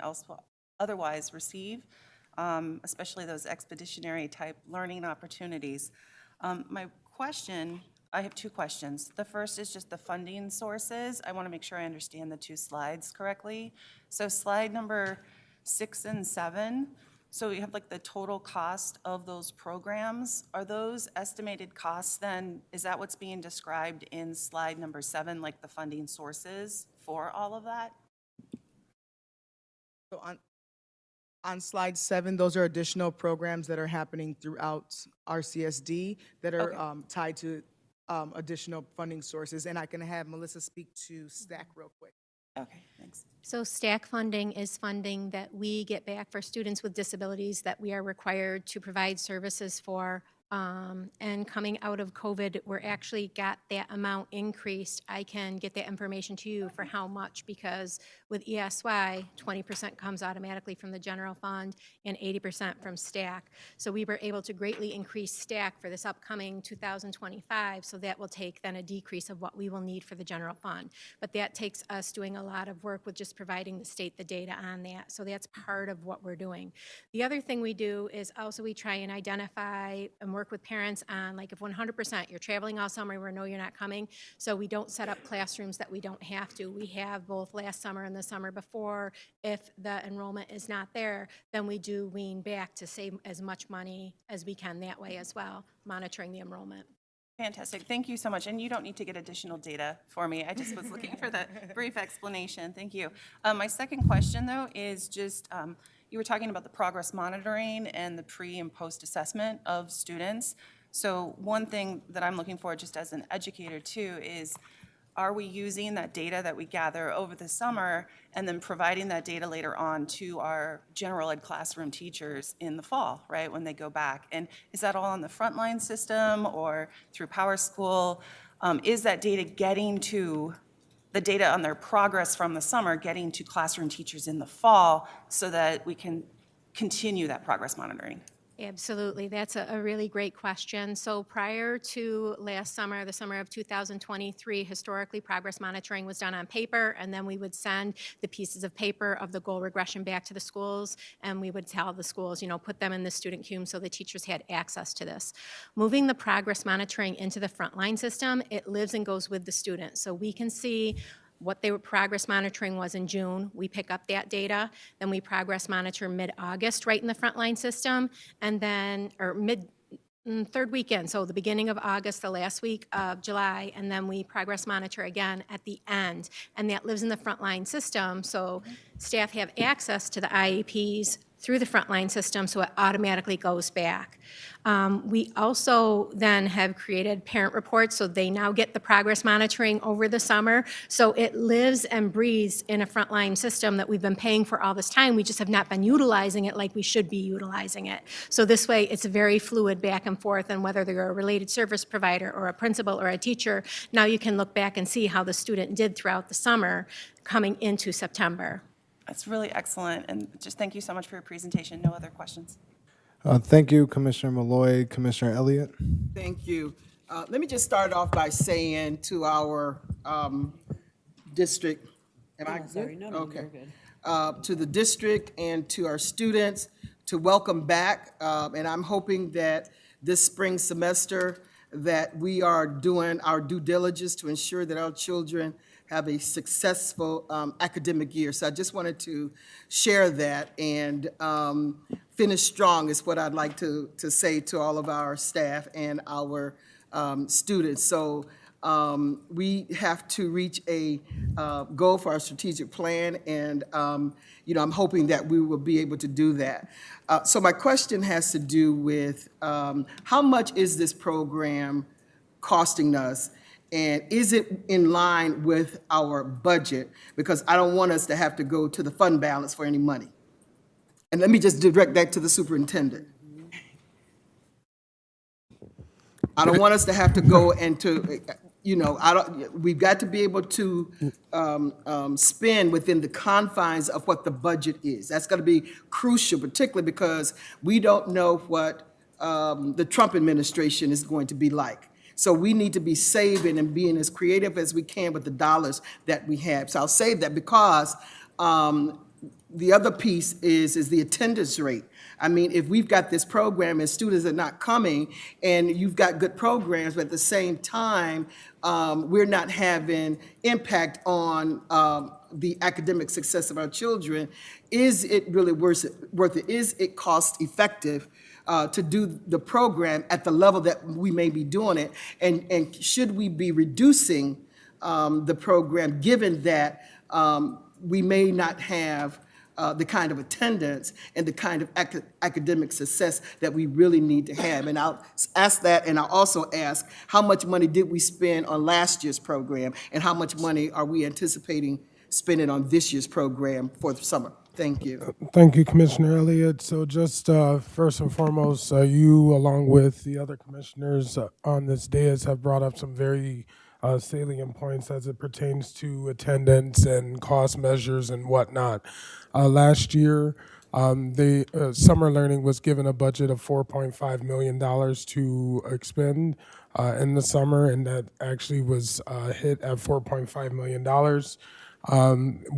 otherwise receive, especially those expeditionary type learning opportunities. My question, I have 2 questions. The first is just the funding sources. I want to make sure I understand the 2 slides correctly. So slide number 6 and 7, so you have like the total cost of those programs. Are those estimated costs then, is that what's being described in slide number 7, like the funding sources for all of that? So on slide 7, those are additional programs that are happening throughout RCSD that are tied to additional funding sources. And I can have Melissa speak to STAC real quick. Okay, thanks. So STAC funding is funding that we get back for students with disabilities that we are required to provide services for. And coming out of COVID, we're actually got that amount increased. I can get that information to you for how much, because with ESY, 20% comes automatically from the general fund and 80% from STAC. So we were able to greatly increase STAC for this upcoming 2025, so that will take then a decrease of what we will need for the general fund. But that takes us doing a lot of work with just providing the state the data on that. So that's part of what we're doing. The other thing we do is also we try and identify and work with parents on, like, if 100% you're traveling all summer, we know you're not coming, so we don't set up classrooms that we don't have to. We have both last summer and the summer before. If the enrollment is not there, then we do wean back to save as much money as we can that way as well, monitoring the enrollment. Fantastic, thank you so much. And you don't need to get additional data for me. I just was looking for the brief explanation. Thank you. My second question, though, is just, you were talking about the progress monitoring and the pre and post assessment of students. So one thing that I'm looking for just as an educator too is, are we using that data that we gather over the summer and then providing that data later on to our general ed classroom teachers in the fall, right, when they go back? And is that all on the frontline system or through PowerSchool? Is that data getting to the data on their progress from the summer, getting to classroom teachers in the fall so that we can continue that progress monitoring? Absolutely. That's a really great question. So prior to last summer, the summer of 2023, historically progress monitoring was done on paper, and then we would send the pieces of paper of the goal regression back to the schools, and we would tell the schools, you know, put them in the student queue so the teachers had access to this. Moving the progress monitoring into the frontline system, it lives and goes with the student. So we can see what their progress monitoring was in June. We pick up that data, then we progress monitor mid-August right in the frontline system, and then, or third weekend, so the beginning of August, the last week of July, and then we progress monitor again at the end. And that lives in the frontline system, so staff have access to the IEPs through the frontline system, so it automatically goes back. We also then have created parent reports, so they now get the progress monitoring over the summer. So it lives and breathes in a frontline system that we've been paying for all this time. We just have not been utilizing it like we should be utilizing it. So this way, it's very fluid back and forth, and whether they're a related service provider or a principal or a teacher, now you can look back and see how the student did throughout the summer coming into September. That's really excellent, and just thank you so much for your presentation. No other questions. Thank you, Commissioner Malloy. Commissioner Elliott? Thank you. Let me just start off by saying to our district, am I good? Okay. To the district and to our students, to welcome back. And I'm hoping that this spring semester that we are doing our due diligence to ensure that our children have a successful academic year. So I just wanted to share that, and finish strong is what I'd like to say to all of our staff and our students. So we have to reach a goal for our strategic plan, and I'm hoping that we will be able to do that. So my question has to do with how much is this program costing us? And is it in line with our budget? Because I don't want us to have to go to the fund balance for any money. And let me just direct that to the superintendent. I don't want us to have to go into, we've got to be able to spend within the confines of what the budget is. That's going to be crucial, particularly because we don't know what the Trump administration is going to be like. So we need to be saving and being as creative as we can with the dollars that we have. So I'll say that because the other piece is the attendance rate. I mean, if we've got this program and students are not coming, and you've got good programs, but at the same time, we're not having impact on the academic success of our children, is it really worth it? Is it cost effective to do the program at the level that we may be doing it? And should we be reducing the program, given that we may not have the kind of attendance and the kind of academic success that we really need to have? And I'll ask that, and I'll also ask, how much money did we spend on last year's program, and how much money are we anticipating spending on this year's program for the summer? Thank you. Thank you, Commissioner Elliott. So just first and foremost, you, along with the other commissioners on this dais, have brought up some very salient points as it pertains to attendance and cost measures and whatnot. Last year, the summer learning was given a budget of $4.5 million to expend in the summer, and that actually was hit at $4.5 million.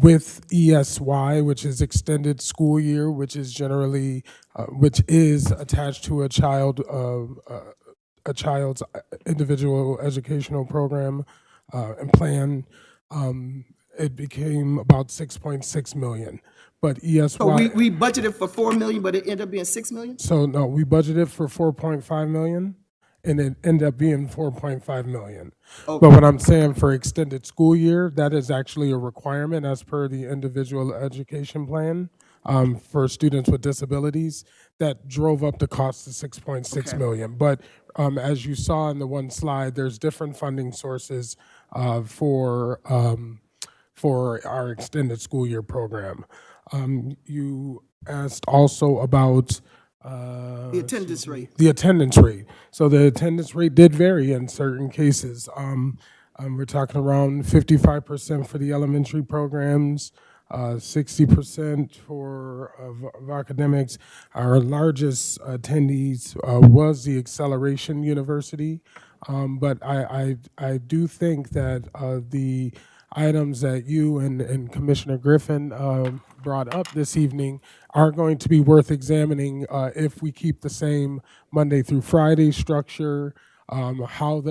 With ESY, which is extended school year, which is generally, which is attached to a child's individual educational program and plan, it became about 6.6 million. But ESY. So we budgeted for 4 million, but it ended up being 6 million? So no, we budgeted for 4.5 million, and it ended up being 4.5 million. Okay. But what I'm saying, for extended school year, that is actually a requirement as per the individual education plan for students with disabilities that drove up the cost to 6.6 million. But as you saw in the one slide, there's different funding sources for our extended school year program. You asked also about The attendance rate. the attendance rate. So the attendance rate did vary in certain cases. We're talking around 55% for the elementary programs, 60% for of academics. Our largest attendees was the Acceleration University, but I do think that the items that you and Commissioner Griffin brought up this evening are going to be worth examining if we keep the same Monday through Friday structure. How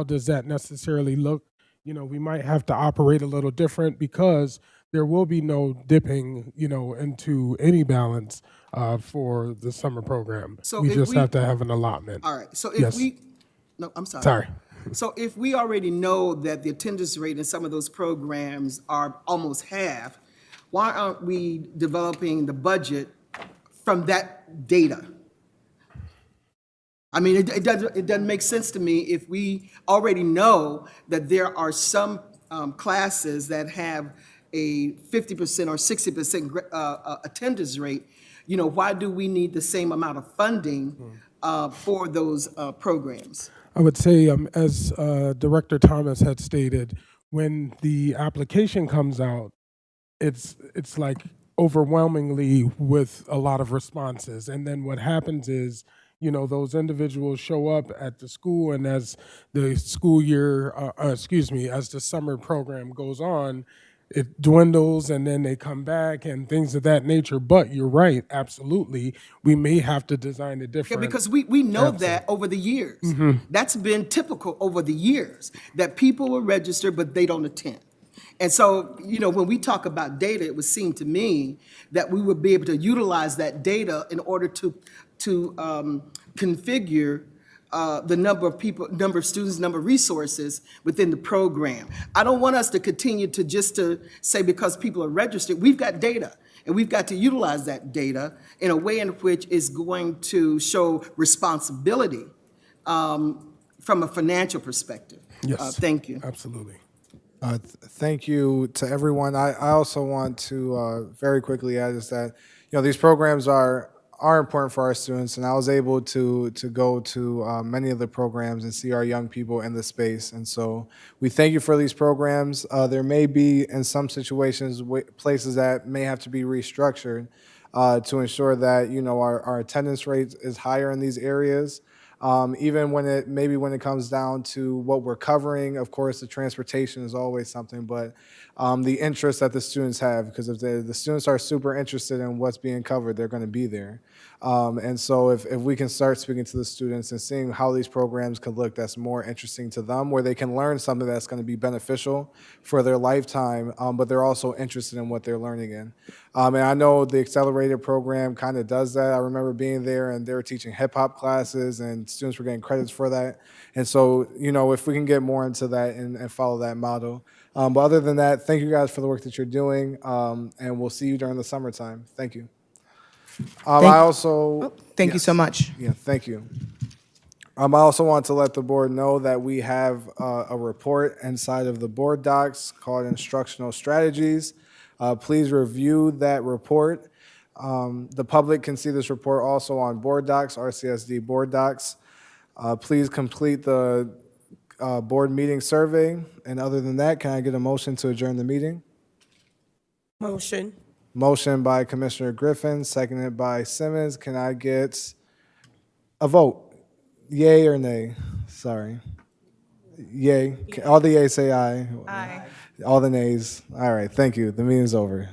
does that necessarily look we might have to operate a little different because there will be no dipping, into any balance for the summer program. So We if just we, have to have an allotment. all right, so if Yes. we, no, I'm sorry. Sorry. So if we already know that the attendance rate in some of those programs are almost half, why aren't we developing the budget from that data? I mean, it doesn't make sense to me if we already know that there are some classes that have a 50% or 60% attendance rate. Why do we need the same amount of funding for those programs? I would say, as Director Thomas had stated, when the application comes out, it's like overwhelmingly with a lot of responses, and then what happens is, those individuals show up at the school, and as the school year, as the summer program goes on, it dwindles, and then they come back and things of that nature. But you're right, absolutely, we may have to design a Yeah, different. because we know that over the years. That's been typical over the years, that people will register, but they don't attend. And so, when we talk about data, it would seem to me that we would be able to utilize that data in order to configure the number of people, number of students, number of resources within the program. I don't want us to continue to say because people are registered. We've got data, and we've got to utilize that data in a way in which is going to show responsibility from a financial perspective. Yes. Thank you. Absolutely. Thank you to everyone. I also want to very quickly add is that these programs are important for our students, and I was able to go to many of the programs and see our young people in the space. And so we thank you for these programs. There may be in some situations places that may have to be restructured to ensure that our attendance rate is higher in these areas. Even when it comes down to what we're covering, of course, the transportation is always something, but the interest that the students have, because if the students are super interested in what's being covered, they're going to be there. And so if we can start speaking to the students and seeing how these programs could look that's more interesting to them, where they can learn something that's going to be beneficial for their lifetime, but they're also interested in what they're learning in. And I know the accelerated program kind of does that. I remember being there and they were teaching hip hop classes and students were getting credits for that. And so, if we can get more into that and follow that model. But other than that, thank you guys for the work that you're doing. And we'll see you during the summertime. Thank you. I also. Thank you so Yes. much. Yeah, thank you. I also want to let the board know that we have a report inside of the board docs called Instructional Strategies. Please review that report. The public can see this report also on board docs, RCSD board docs. Please complete the board meeting survey. And other than that, can I get a motion to adjourn the meeting? Motion. Motion by Commissioner Griffin, seconded by Simmons. Can I get a vote? Yay or nay? Sorry. Yay. All the yays say aye. Aye. All the nays. All right, thank you. The meeting's over.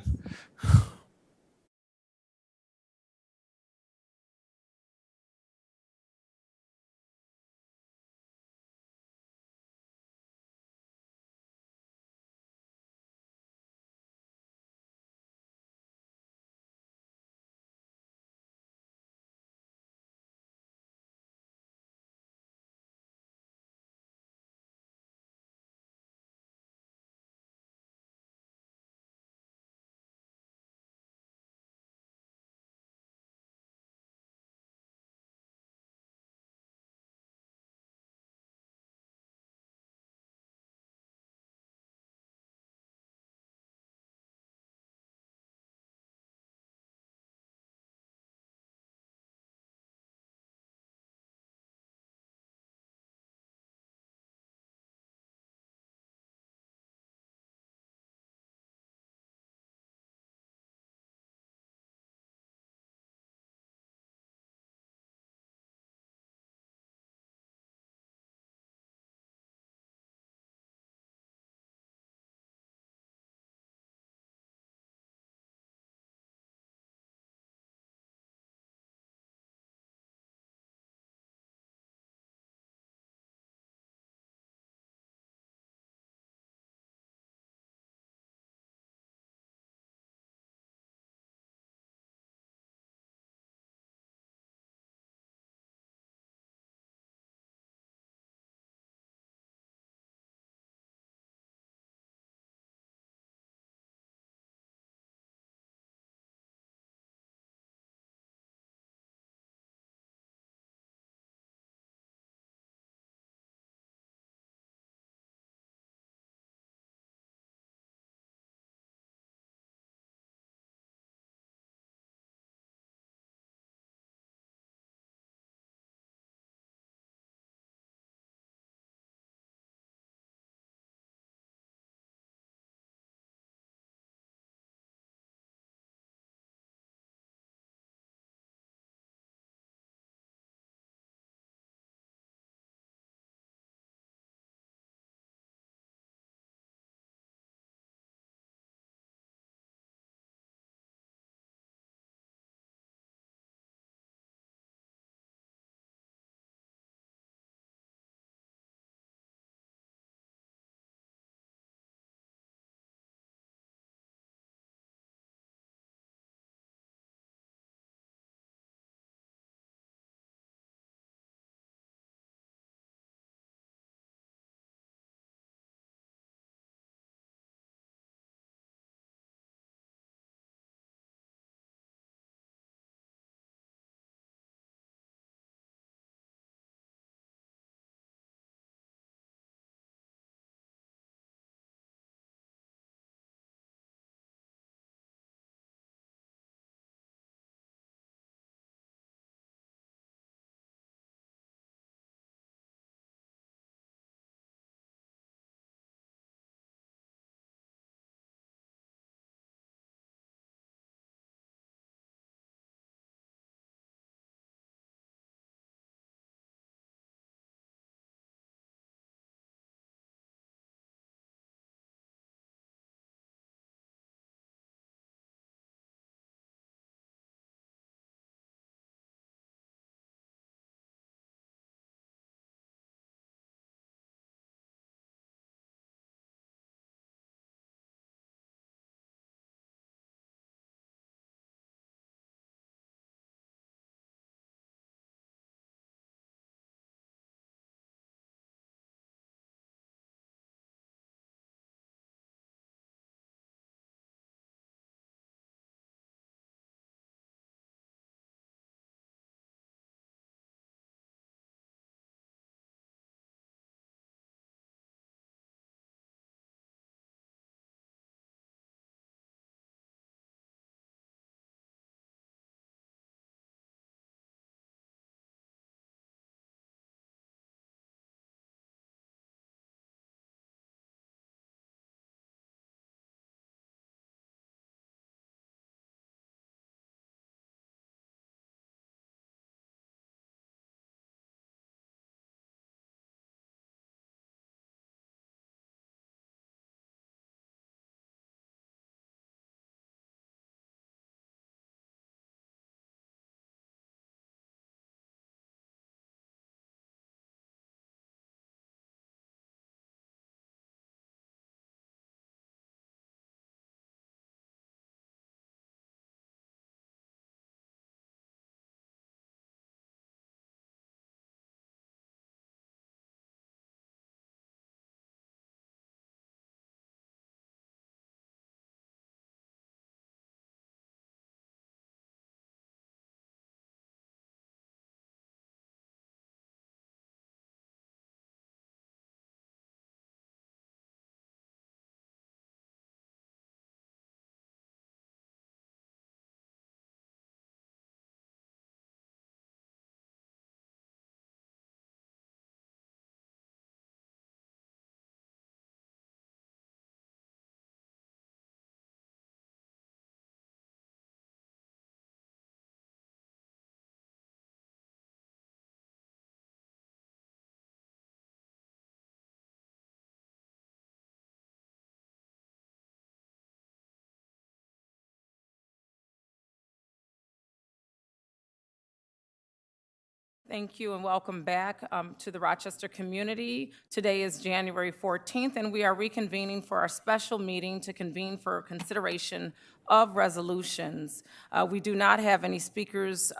Thank you and welcome back to the Rochester community. Today is January 14th, and we are reconvening for our special meeting to convene for consideration of resolutions. We do not have any speakers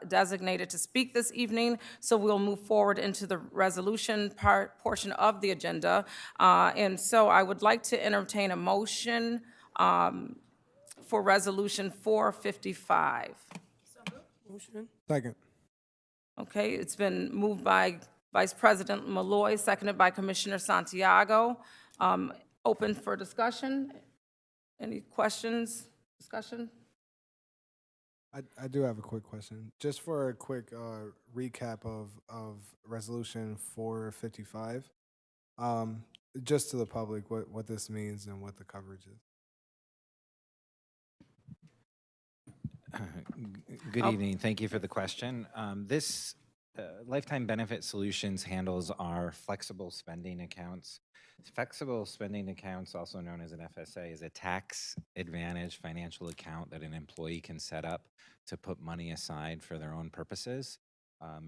designated to speak this evening, so we'll move forward into the resolution portion of the agenda. And so I would like to entertain a motion for Resolution 455. Motion. Second. Okay, it's been moved by Vice President Malloy, seconded by Commissioner Santiago. Open for discussion. Any questions, discussion? I do have a quick question. Just for a quick recap of Resolution 455, just to the public, what this means and what the coverage is. Good evening. Thank you for the question. This Lifetime Benefit Solutions handles our flexible spending accounts. Flexible spending accounts, also known as an FSA, is a tax advantage financial account that an employee can set up to put money aside for their own purposes.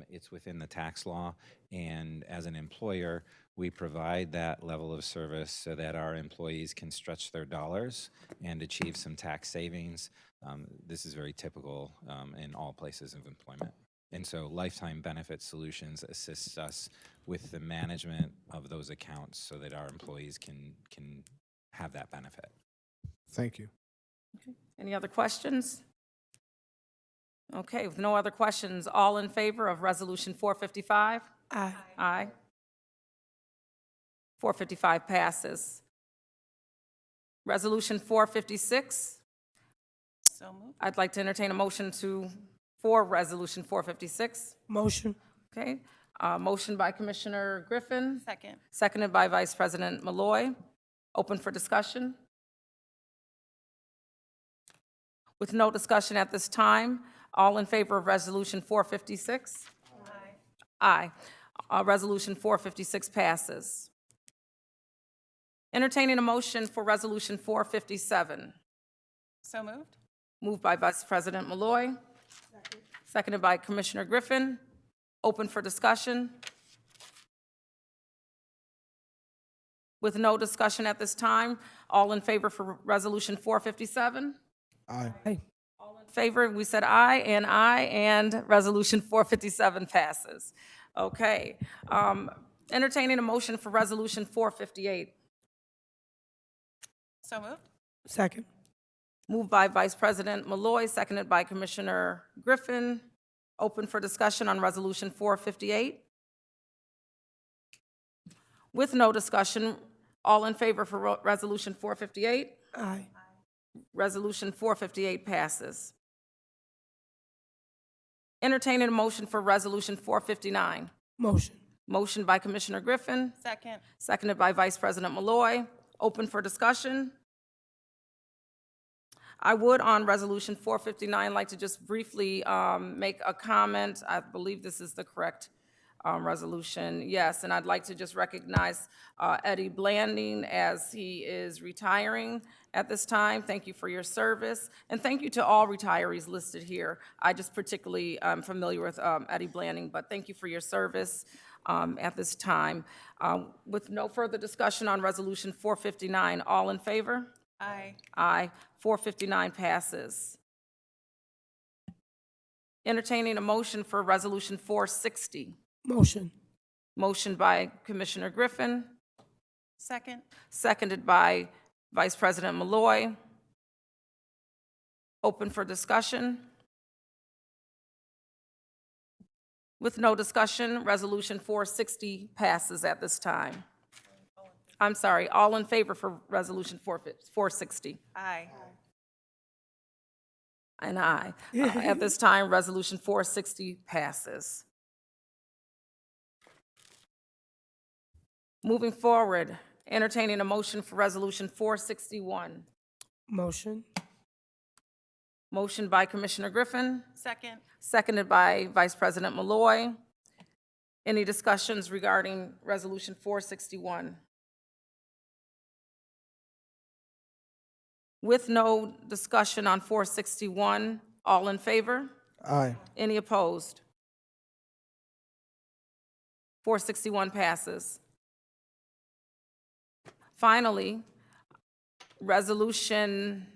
It's within the tax law, and as an employer, we provide that level of service so that our employees can stretch their dollars and achieve some tax savings. This is very typical in all places of employment. And so Lifetime Benefit Solutions assists us with the management of those accounts so that our employees can have that benefit. Thank you. Any other questions? Okay, with no other questions, all in favor of Resolution 455? Aye. Aye. 455 passes. Resolution 456, So moved. I'd like to entertain a motion for Resolution 456. Motion. Okay, motion by Commissioner Griffin, Second. seconded by Vice President Malloy. Open for discussion. With no discussion at this time, all in favor of Resolution 456? Aye. Resolution 456 passes. Entertaining a motion for Resolution 457. So moved. Moved by Vice President Malloy. Seconded by Commissioner Griffin. Open for discussion. With no discussion at this time, all in favor for Resolution 457? Aye. Aye. All in favor, we said aye, and Resolution 457 passes. Okay. Entertaining a motion for Resolution 458. So moved. Second. Moved by Vice President Malloy, seconded by Commissioner Griffin. Open for discussion on Resolution 458. With no discussion, all in favor for Resolution 458? Aye. Resolution 458 passes. Entertaining a motion for Resolution 459. Motion. Motion by Commissioner Griffin, Second. seconded by Vice President Malloy. Open for discussion. I would, on Resolution 459, like to just briefly make a comment. I believe this is the correct resolution. Yes, and I'd like to just recognize Eddie Blanding as he is retiring at this time. Thank you for your service, and thank you to all retirees listed here. I just particularly am familiar with Eddie Blanding, but thank you for your service at this time. With no further discussion on Resolution 459, all in favor? Aye. Aye. 459 passes. Entertaining a motion for Resolution 460. Motion. Motion by Commissioner Griffin, Second. seconded by Vice President Malloy. Open for discussion. With no discussion, Resolution 460 passes at this time. I'm sorry, all in favor for Resolution 460? Aye. And aye. At this time, Resolution 460 passes. Moving forward, entertaining a motion for Resolution 461. Motion. Motion by Commissioner Griffin, Second. seconded by Vice President Malloy. Any discussions regarding Resolution 461? With no discussion on 461, all in favor? Aye. Any opposed? 461 passes. Finally, Resolution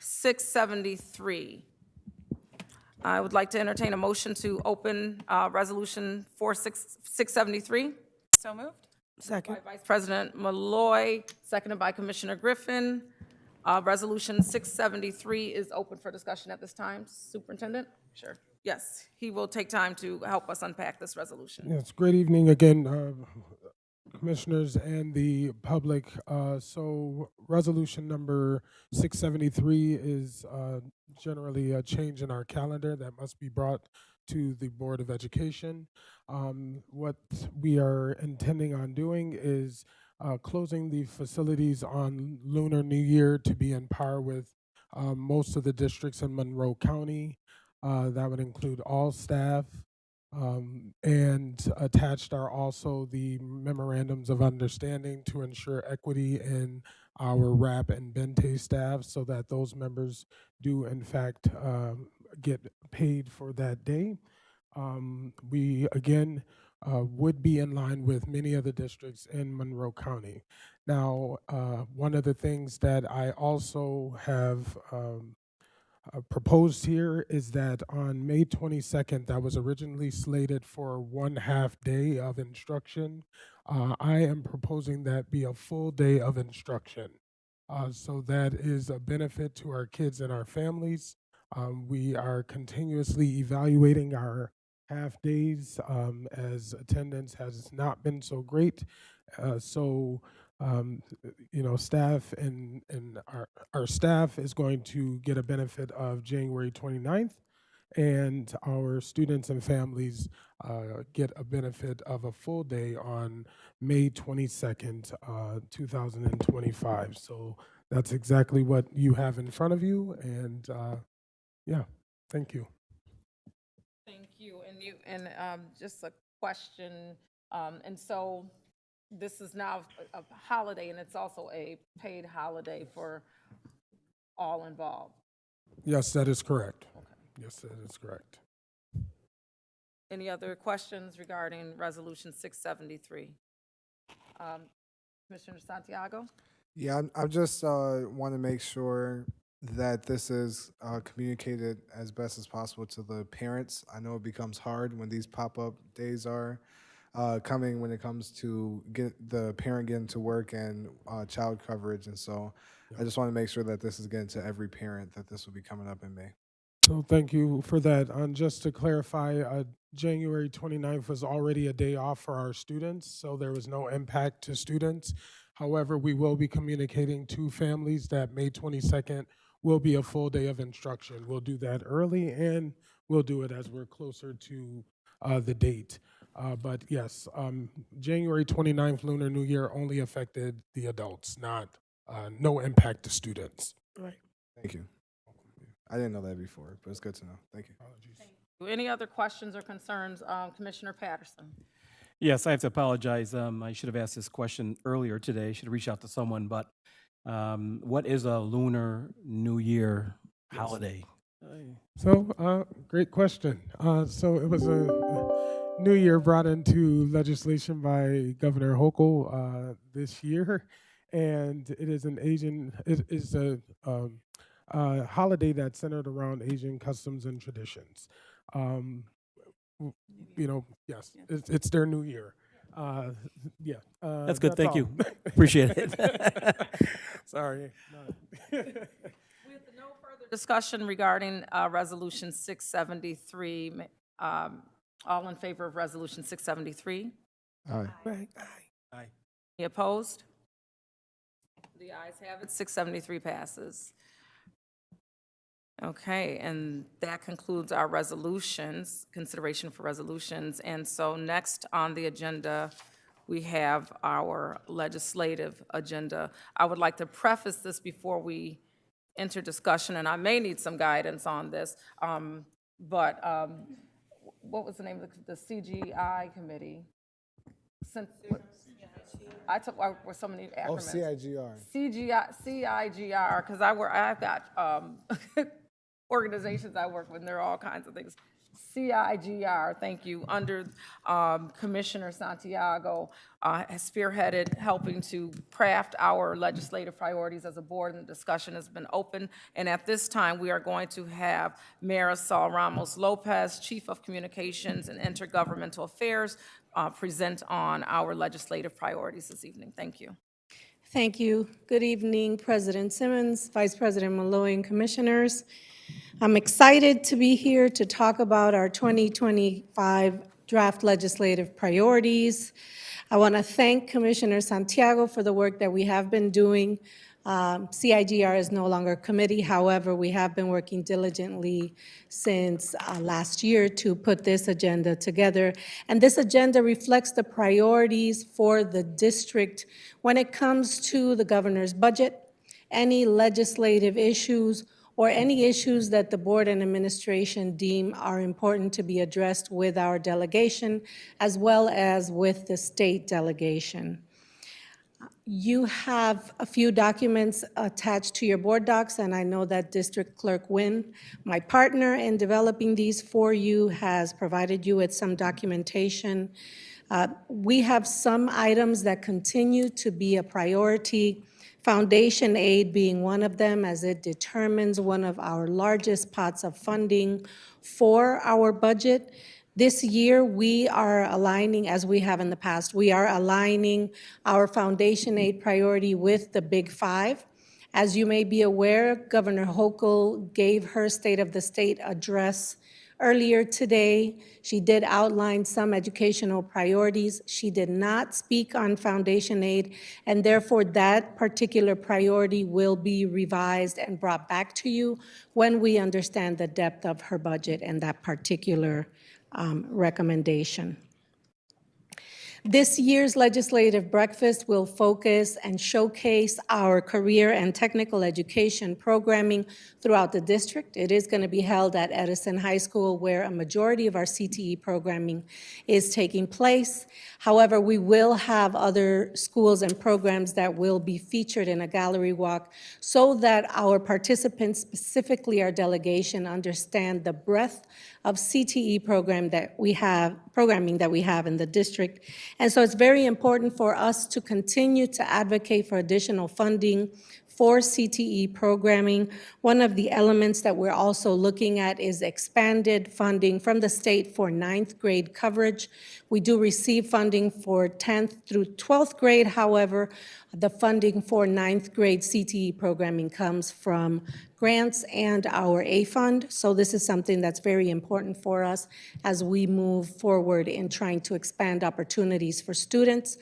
673. I would like to entertain a motion to open Resolution 673. So moved? Second. By Vice President Malloy, seconded by Commissioner Griffin. Resolution 673 is open for discussion at this time. Superintendent? Sure. Yes, he will take time to help us unpack this resolution. Yes, great evening again, commissioners and the public. So resolution number 673 is generally a change in our calendar that must be brought to the Board of Education. What we are intending on doing is closing the facilities on Lunar New Year to be in par with most of the districts in Monroe County. That would include all staff, and attached are also the memorandums of understanding to ensure equity in our RAP and Bente staff so that those members do in fact get paid for that day. We again would be in line with many other districts in Monroe County. Now, one of the things that I also have proposed here is that on May 22nd, that was originally slated for 1/2 day of instruction. I am proposing that be a full day of instruction. So that is a benefit to our kids and our families. We are continuously evaluating our half days as attendance has not been so great. Staff and our staff is going to get a benefit of January 29th, and our students and families get a benefit of a full day on May 22nd, 2025. So that's exactly what you have in front of you, and yeah, thank you. Thank you. And just a question, and so this is now a holiday, and it's also a paid holiday for all involved. Yes, that is correct. Yes, that is correct. Any other questions regarding Resolution 673? Commissioner Santiago? Yeah, I just want to make sure that this is communicated as best as possible to the parents. I know it becomes hard when these pop-up days are coming when it comes to get the parent getting to work and child coverage. And so I just want to make sure that this is getting to every parent, that this will be coming up in May. So thank you for that. Just to clarify, January 29th was already a day off for our students, so there was no impact to students. However, we will be communicating to families that May 22nd will be a full day of instruction. We'll do that early, and we'll do it as we're closer to the date. But yes, January 29th, Lunar New Year, only affected the adults, no impact to students. Right. Thank you. I didn't know that before, but it's good to know. Thank you. Any other questions or concerns, Commissioner Patterson? Yes, I have to apologize. I should have asked this question earlier today. I should have reached out to someone, but what is a Lunar New Year holiday? So, great question. So it was a new year brought into legislation by Governor Hochul this year, and it is a holiday that's centered around Asian customs and traditions. Yes, it's their new year. Yeah. That's good. Thank all. you. Appreciate it. Sorry. With no further discussion regarding Resolution 673, all in favor of Resolution 673? All right. Aye. Any opposed? The ayes have it, 673 passes. Okay, and that concludes our resolutions, consideration for resolutions. And so next on the agenda, we have our legislative agenda. I would like to preface this before we enter discussion, and I may need some guidance on this, but what was the name of the CGI committee? I work with so many acronyms. Oh, CIGR. CIGR, because I've got organizations I work with, and there are all kinds of things. CIGR, thank you, under Commissioner Santiago, has spearheaded helping to craft our legislative priorities as a board, and the discussion has been open. And at this time, we are going to have Marisol Ramos Lopez, Chief of Communications and Intergovernmental Affairs, present on our legislative priorities this evening. Thank you. Thank you. Good evening, President Simmons, Vice President Malloy, and Commissioners. I'm excited to be here to talk about our 2025 draft legislative priorities. I want to thank Commissioner Santiago for the work that we have been doing. CIGR is no longer a committee. However, we have been working diligently since last year to put this agenda together. And this agenda reflects the priorities for the district when it comes to the governor's budget, any legislative issues, or any issues that the board and administration deem are important to be addressed with our delegation, as well as with the state delegation. You have a few documents attached to your board docs, and I know that District Clerk Wynn, my partner in developing these for you, has provided you with some documentation. We have some items that continue to be a priority, foundation aid being one of them, as it determines one of our largest pots of funding for our budget. This year, we are aligning, as we have in the past, we are aligning our foundation aid priority with the Big Five. As you may be aware, Governor Hochul gave her State of the State address earlier today. She did outline some educational priorities. She did not speak on foundation aid, and therefore that particular priority will be revised and brought back to you when we understand the depth of her budget and that particular recommendation. This year's legislative breakfast will focus and showcase our career and technical education programming throughout the district. It is going to be held at Edison High School, where a majority of our CTE programming is taking place. However, we will have other schools and programs that will be featured in a gallery walk so that our participants, specifically our delegation, understand the breadth of CTE programming that we have in the district. And so it's very important for us to continue to advocate for additional funding for CTE programming. One of the elements that we're also looking at is expanded funding from the state for 9th grade coverage. We do receive funding for 10th through 12th grade. However, the funding for 9th grade CTE programming comes from grants and our A fund. So this is something that's very important for us as we move forward in trying to expand opportunities for students.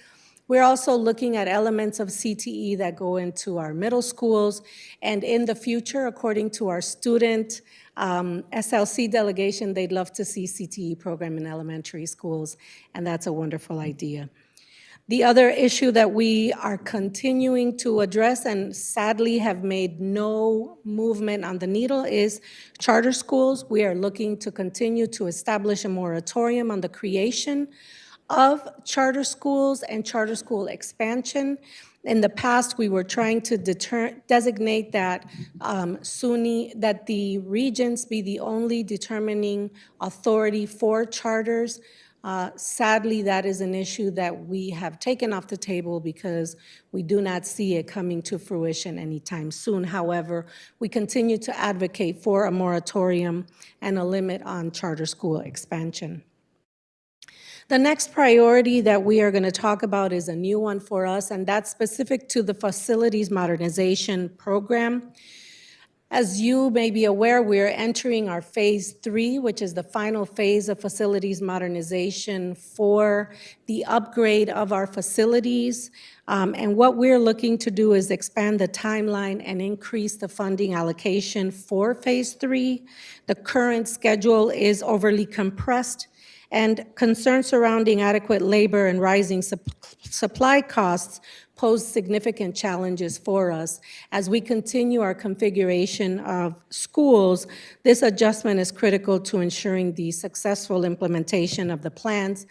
We're also looking at elements of CTE that go into our middle schools, and in the future, according to our student SLC delegation, they'd love to see CTE program in elementary schools, and that's a wonderful idea. The other issue that we are continuing to address and sadly have made no movement on the needle is charter schools. We are looking to continue to establish a moratorium on the creation of charter schools and charter school expansion. In the past, we were trying to designate that that the regents be the only determining authority for charters. Sadly, that is an issue that we have taken off the table because we do not see it coming to fruition anytime soon. However, we continue to advocate for a moratorium and a limit on charter school expansion. The next priority that we are going to talk about is a new one for us, and that's specific to the facilities modernization program. As you may be aware, we're entering our phase 3, which is the final phase of facilities modernization for the upgrade of our facilities. And what we're looking to do is expand the timeline and increase the funding allocation for phase 3. The current schedule is overly compressed, and concerns surrounding adequate labor and rising supply costs pose significant challenges for us. As we continue our configuration of schools, this adjustment is critical to ensuring the successful implementation of the plans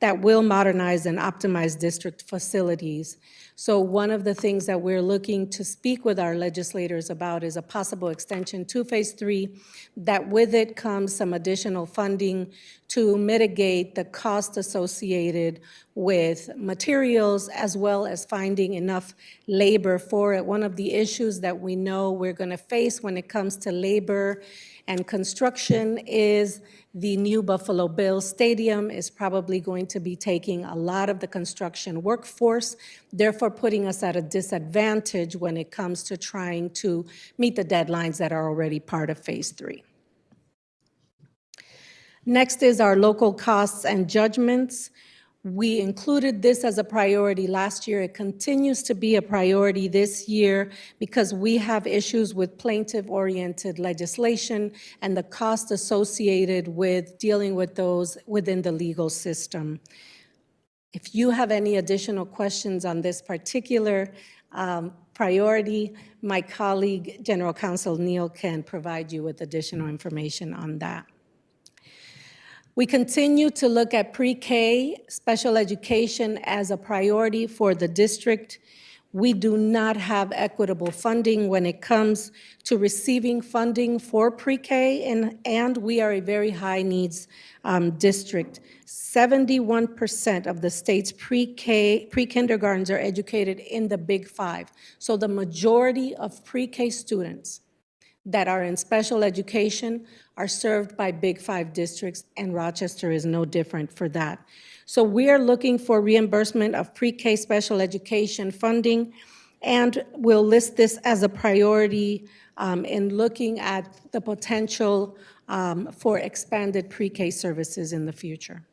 that will modernize and optimize district facilities. So one of the things that we're looking to speak with our legislators about is a possible extension to Phase 3, that with it comes some additional funding to mitigate the cost associated with materials as well as finding enough labor for it. One of the issues that we know we're going to face when it comes to labor and construction is the new Buffalo Bills Stadium is probably going to be taking a lot of the construction workforce, therefore putting us at a disadvantage when it comes to trying to meet the deadlines that are already part of Phase 3. Next is our local costs and judgments. We included this as a priority last year. It continues to be a priority this year because we have issues with plaintiff-oriented legislation and the cost associated with dealing with those within the legal system. If you have any additional questions on this particular priority, my colleague, General Counsel Neal, can provide you with additional information on that. We continue to look at pre-K special education as a priority for the district. We do not have equitable funding when it comes to receiving funding for pre-K, and we are a very high needs district. 71% of the state's pre-K, pre-kindergartens are educated in the Big Five. So the majority of pre-K students that are in special education are served by Big Five districts, and Rochester is no different for that. So we are looking for reimbursement of pre-K special education funding, and we'll list this as a priority in looking at the potential for expanded pre-K services in the future.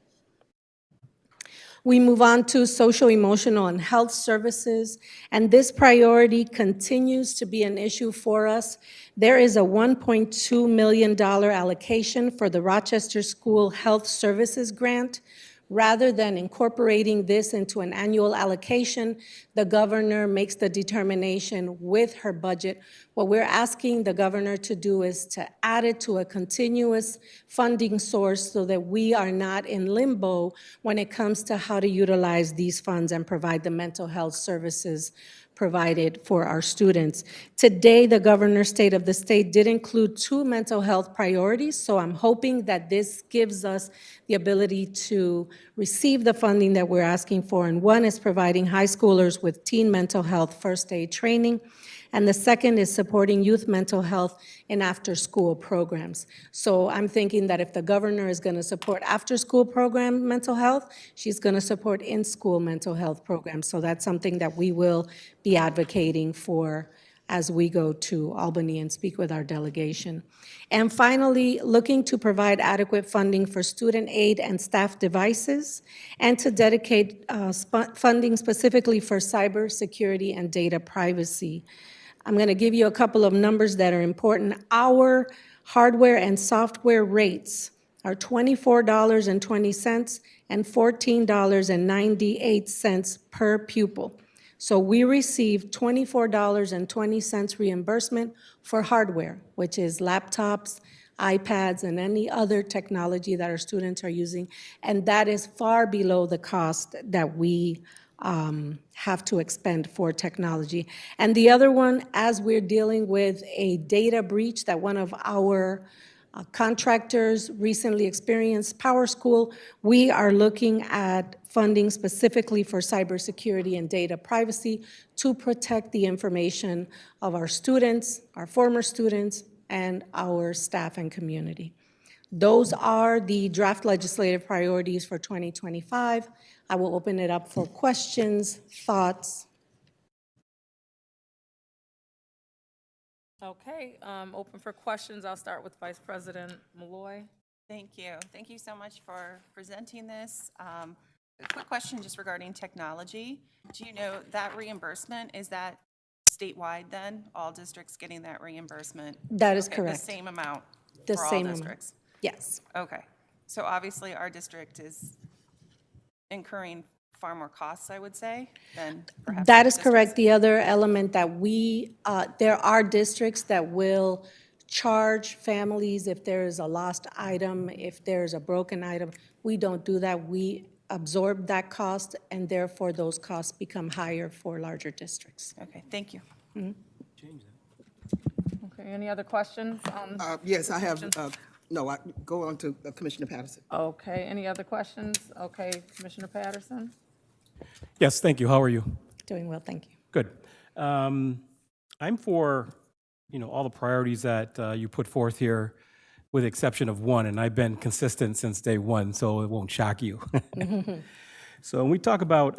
We move on to social, emotional, and health services, and this priority continues to be an issue for us. There is a $1.2 million allocation for the Rochester School Health Services Grant. Rather than incorporating this into an annual allocation, the governor makes the determination with her budget. What we're asking the governor to do is to add it to a continuous funding source so that we are not in limbo when it comes to how to utilize these funds and provide the mental health services provided for our students. Today, the governor's state of the state did include 2 mental health priorities, so I'm hoping that this gives us the ability to receive the funding that we're asking for, and one is providing high schoolers with teen mental health first aid training, and the second is supporting youth mental health in after-school programs. So I'm thinking that if the governor is going to support after-school program mental health, she's going to support in-school mental health programs. So that's something that we will be advocating for as we go to Albany and speak with our delegation. And finally, looking to provide adequate funding for student aid and staff devices, and to dedicate funding specifically for cybersecurity and data privacy. I'm going to give you a couple of numbers that are important. Our hardware and software rates are $24.20 and $14.98 per pupil. So we receive $24.20 reimbursement for hardware, which is laptops, iPads, and any other technology that our students are using, and that is far below the cost that we have to expend for technology. And the other one, as we're dealing with a data breach that one of our contractors recently experienced, PowerSchool, we are looking at funding specifically for cybersecurity and data privacy to protect the information of our students, our former students, and our staff and community. Those are the draft legislative priorities for 2025. I will open it up for questions, thoughts. Okay, open for questions. I'll start with Vice President Malloy. Thank you. Thank you so much for presenting this. A quick question just regarding technology. Do you know that reimbursement, is that statewide then? All districts getting that reimbursement? That is Okay, correct. The same amount The for all same amount. districts? Yes. Okay. So obviously our district is incurring far more costs, I would say, than perhaps That other is correct. districts. The other element that there are districts that will charge families if there is a lost item, if there is a broken item. We don't do that. We absorb that cost, and therefore those costs become higher for larger districts. Okay, thank you. Okay, any other questions? Yes, I have, no, go on to Commissioner Patterson. Okay, any other questions? Okay, Commissioner Patterson? Yes, thank you. How are you? Doing well, thank you. Good. I'm for, all the priorities that you put forth here, with the exception of one, and I've been consistent since day one, so it won't shock you. So when we talk about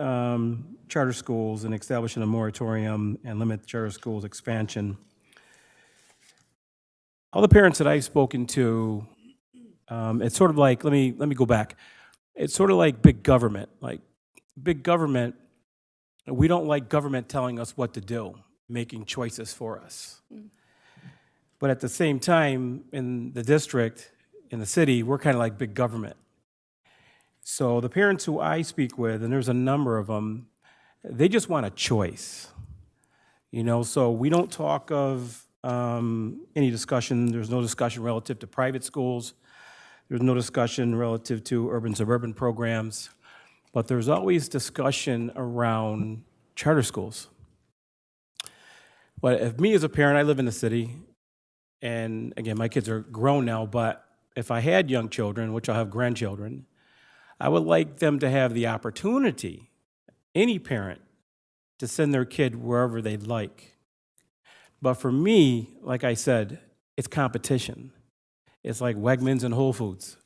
charter schools and establishing a moratorium and limit charter schools expansion, all the parents that I've spoken to, it's sort of like, let me go back. It's sort of like big government. Like big government, we don't like government telling us what to do, making choices for us. But at the same time, in the district, in the city, we're kind of like big government. So the parents who I speak with, and there's a number of them, they just want a choice. So we don't talk of any discussion. There's no discussion relative to private schools. There's no discussion relative to urban-suburban programs. But there's always discussion around charter schools. But if me as a parent, I live in the city, and again, my kids are grown now, but if I had young children, which I'll have grandchildren, I would like them to have the opportunity, any parent, to send their kid wherever they'd like. But for me, like I said, it's competition. It's like Wegmans and Whole Foods.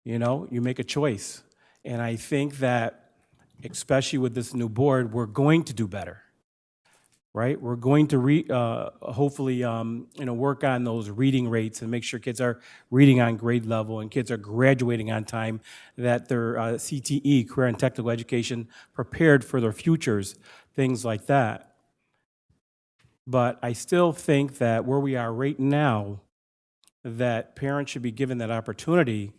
You make a choice. And I think that, especially with this new board, we're going to do better, right? We're going to hopefully, work on those reading rates and make sure kids are reading on grade level and kids are graduating on time, that their CTE, career and technical education, prepared for their futures, things like that. But I still think that where we are right now, that parents should be given that opportunity,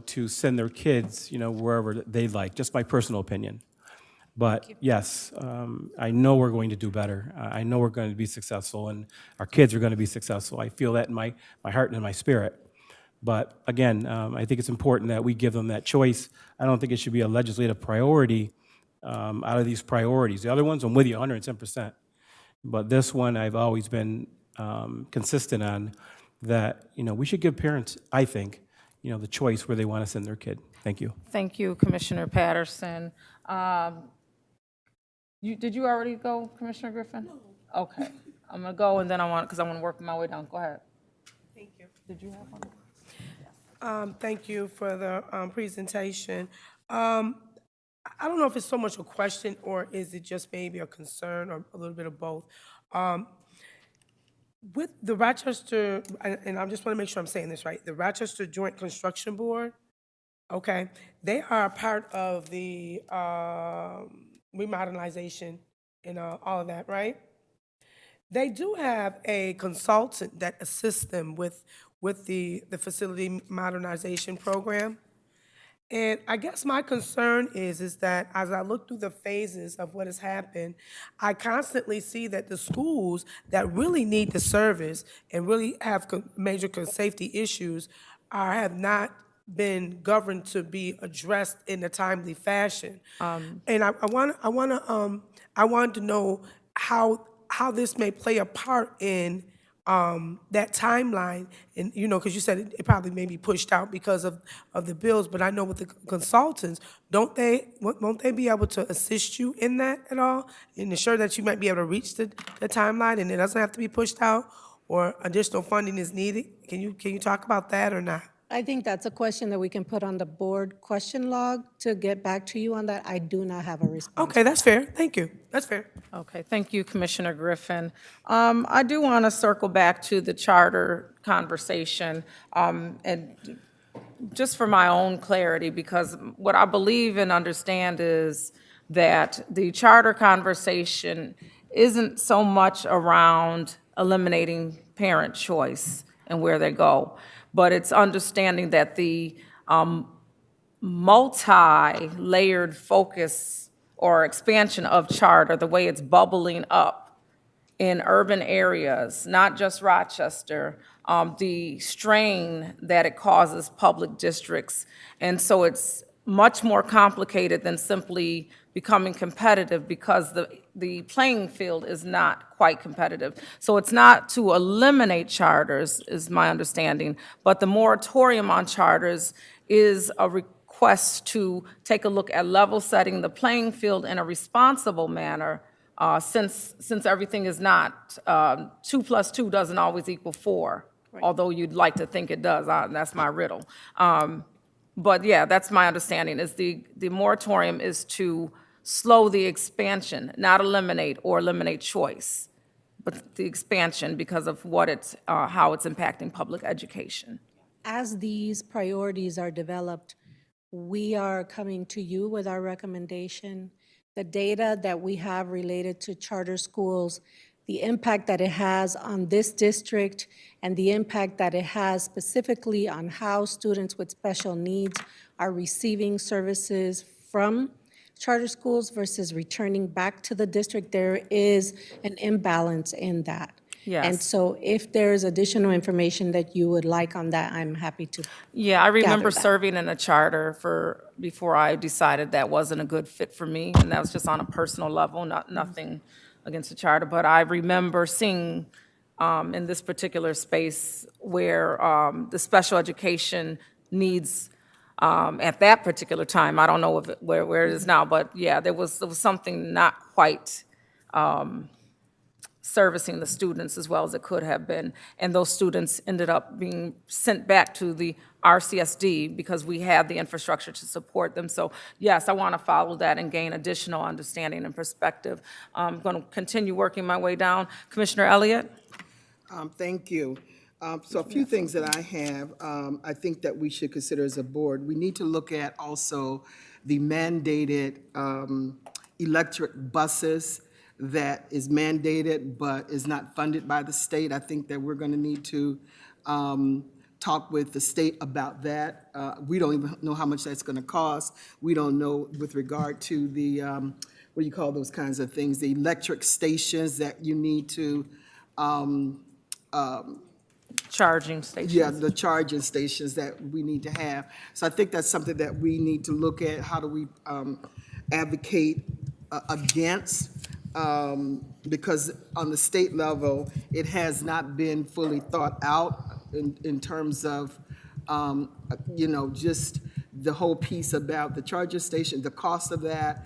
to send their kids, wherever they like, just my personal opinion. But yes, I know we're going to do better. I know we're going to be successful, and our kids are going to be successful. I feel that in my heart and in my spirit. But again, I think it's important that we give them that choice. I don't think it should be a legislative priority out of these priorities. The other ones, I'm with you 110%. But this one, I've always been consistent on, that, we should give parents, I think, the choice where they want to send their kid. Thank you. Thank you, Commissioner Patterson. Did you already go, Commissioner Griffin? No. Okay, I'm gonna go, and then because I want to work my way down. Go ahead. Thank you. Did you have one? Thank you for the presentation. I don't know if it's so much a question, or is it just maybe a concern, or a little bit of both. With the Rochester, and I just want to make sure I'm saying this right, the Rochester Joint Construction Board, okay, they are a part of the remodernization and all of that, right? They do have a consultant that assists them with the facility modernization program. And I guess my concern is that as I look through the phases of what has happened, I constantly see that the schools that really need the service and really have major safety issues have not been governed to be addressed in a timely fashion. And I wanted to know how this may play a part in that timeline, and because you said it probably may be pushed out because of the bills, but I know with the consultants, won't they be able to assist you in that at all, and ensure that you might be able to reach the timeline and it doesn't have to be pushed out, or additional funding is needed? Can you talk about that or not? I think that's a question that we can put on the board question log to get back to you on that. I do not have a response. Okay, that's fair. Thank you. That's fair. Okay, thank you, Commissioner Griffin. I do want to circle back to the charter conversation, and just for my own clarity, because what I believe and understand is that the charter conversation isn't so much around eliminating parent choice and where they go, but it's understanding that the multi-layered focus or expansion of charter, the way it's bubbling up in urban areas, not just Rochester, the strain that it causes public districts. And so it's much more complicated than simply becoming competitive because the playing field is not quite competitive. So it's not to eliminate charters, is my understanding, but the moratorium on charters is a request to take a look at level setting the playing field in a responsible manner, since everything is not, 2 plus 2 doesn't always equal 4, although you'd like to think it does. That's my riddle. But yeah, that's my understanding, is the moratorium is to slow the expansion, not eliminate or eliminate choice, but the expansion because of what it's, how it's impacting public education. As these priorities are developed, we are coming to you with our recommendation. The data that we have related to charter schools, the impact that it has on this district, and the impact that it has specifically on how students with special needs are receiving services from charter schools versus returning back to the district, there is an imbalance in that. Yes. And so if there's additional information that you would like on that, I'm happy to. Yeah, I remember that. serving in a charter before I decided that wasn't a good fit for me, and that was just on a personal level, nothing against the charter. But I remember seeing in this particular space where the special education needs at that particular time, I don't know where it is now, but yeah, there was something not quite servicing the students as well as it could have been. And those students ended up being sent back to the RCSD because we had the infrastructure to support them. So yes, I want to follow that and gain additional understanding and perspective. I'm going to continue working my way down. Commissioner Elliott? Thank you. So a few things that I have, I think that we should consider as a board. We need to look at also the mandated electric buses that is mandated but is not funded by the state. I think that we're going to need to talk with the state about that. We don't even know how much that's going to cost. We don't know with regard to the, what do you call those kinds of things, the electric stations that you need to, Charging stations. yeah, the charging stations that we need to have. So I think that's something that we need to look at. How do we advocate against? Because on the state level, it has not been fully thought out in terms of, you know, just the whole piece about the charging station, the cost of that.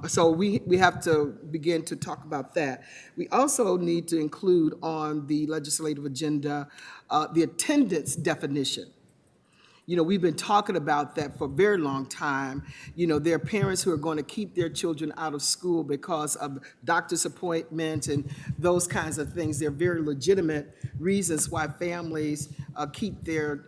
So we have to begin to talk about that. We also need to include on the legislative agenda the attendance definition. You know, we've been talking about that for a very long time. You know, there are parents who are going to keep their children out of school because of doctor's appointments and those kinds of things. They're very legitimate reasons why families keep their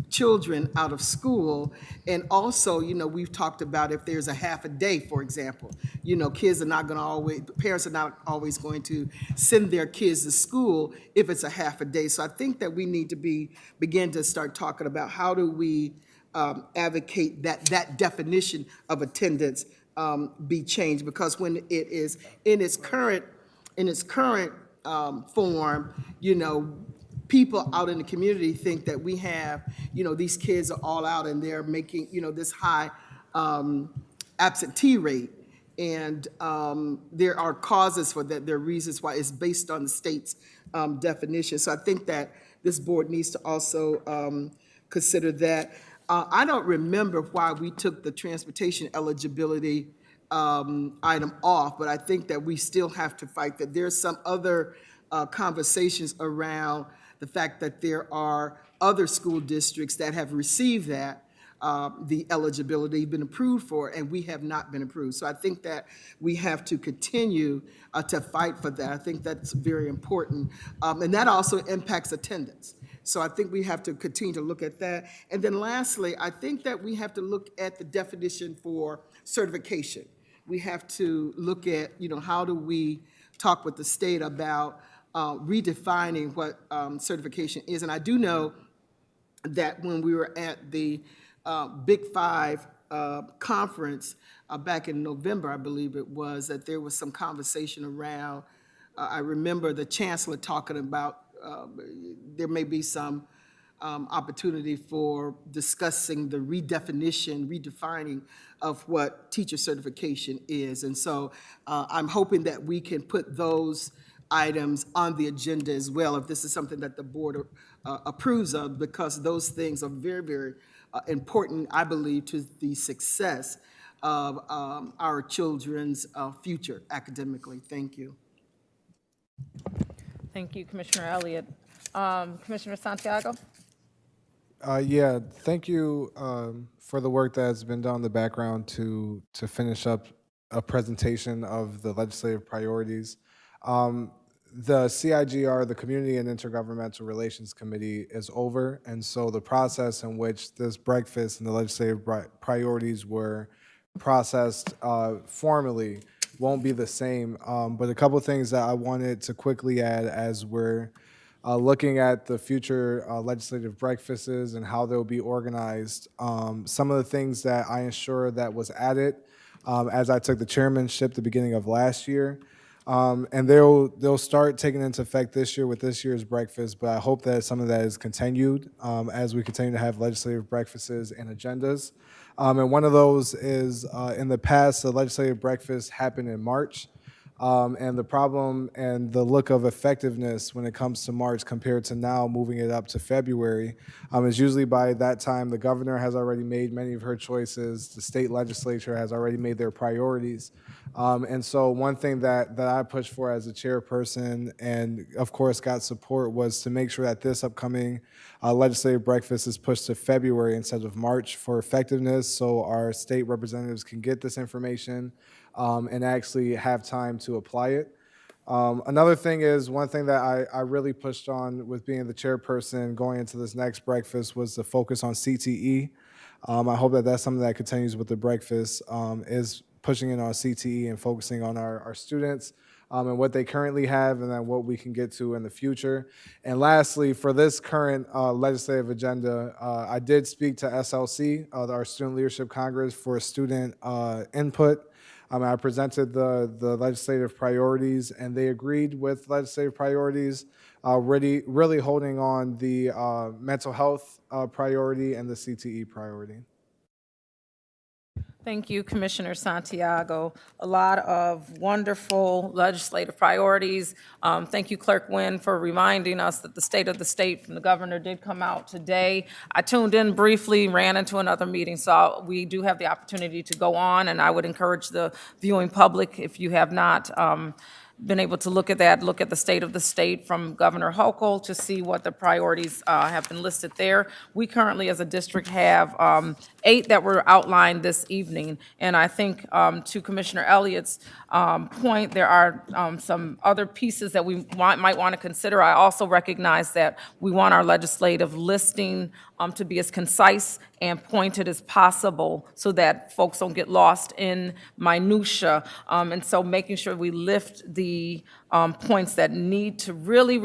children out of school. And also, you know, we've talked about if there's a half a day, for example, you know, kids are not going to always, parents are not always going to send their kids to school if it's a half a day. So I think that we need to begin to start talking about how do we advocate that definition of attendance be changed, because when it is in its current form, you know, people out in the community think that we have, you know, these kids are all out and they're making, you know, this high absentee rate. And there are causes for that. There are reasons why it's based on the state's definition. So I think that this board needs to also consider that. I don't remember why we took the transportation eligibility item off, but I think that we still have to fight that. There's some other conversations around the fact that there are other school districts that have received that, the eligibility been approved for, and we have not been approved. So I think that we have to continue to fight for that. I think that's very important. And that also impacts attendance. So I think we have to continue to look at that. And then lastly, I think that we have to look at the definition for certification. We have to look at, you know, how do we talk with the state about redefining what certification is. And I do know that when we were at the Big Five conference back in November, I believe it was, that there was some conversation around, I remember the chancellor talking about there may be some opportunity for discussing the redefining of what teacher certification is. And so I'm hoping that we can put those items on the agenda as well, if this is something that the board approves of, because those things are very, very important, I believe, to the success of our children's future academically. Thank you. Thank you, Commissioner Elliott. Commissioner Santiago? Yeah, thank you for the work that has been done in the background to finish up a presentation of the legislative priorities. The CIGR, the Community and Intergovernmental Relations Committee, is over, and so the process in which this breakfast and the legislative priorities were processed formally won't be the same. But a couple of things that I wanted to quickly add as we're looking at the future legislative breakfasts and how they'll be organized. Some of the things that I ensure that was added as I took the chairmanship the beginning of last year. And they'll start taking into effect this year with this year's breakfast, but I hope that some of that is continued as we continue to have legislative breakfasts and agendas. And one of those is in the past, the legislative breakfast happened in March. And the problem and the look of effectiveness when it comes to March compared to now moving it up to February is usually by that time the governor has already made many of her choices, the state legislature has already made their priorities. And so one thing that I pushed for as a chairperson and of course got support was to make sure that this upcoming legislative breakfast is pushed to February instead of March for effectiveness so our state representatives can get this information and actually have time to apply it. Another thing is, one thing that I really pushed on with being the chairperson going into this next breakfast was the focus on CTE. I hope that that's something that continues with the breakfast, is pushing in on CTE and focusing on our students and what they currently have and then what we can get to in the future. And lastly, for this current legislative agenda, I did speak to SLC, our Student Leadership Congress, for student input. I presented the legislative priorities, and they agreed with legislative priorities, really holding on the mental health priority and the CTE priority. Thank you, Commissioner Santiago. A lot of wonderful legislative priorities. Thank you, Clerk Nguyen, for reminding us that the state of the state from the governor did come out today. I tuned in briefly, ran into another meeting, so we do have the opportunity to go on, and I would encourage the viewing public, if you have not been able to look at that, look at the state of the state from Governor Hochul to see what the priorities have been listed there. We currently, as a district, have 8 that were outlined this evening. And I think to Commissioner Elliott's point, there are some other pieces that we might want to consider. I also recognize that we want our legislative listing to be as concise and pointed as possible so that folks don't get lost in minutia. And so making sure we lift the points that need to really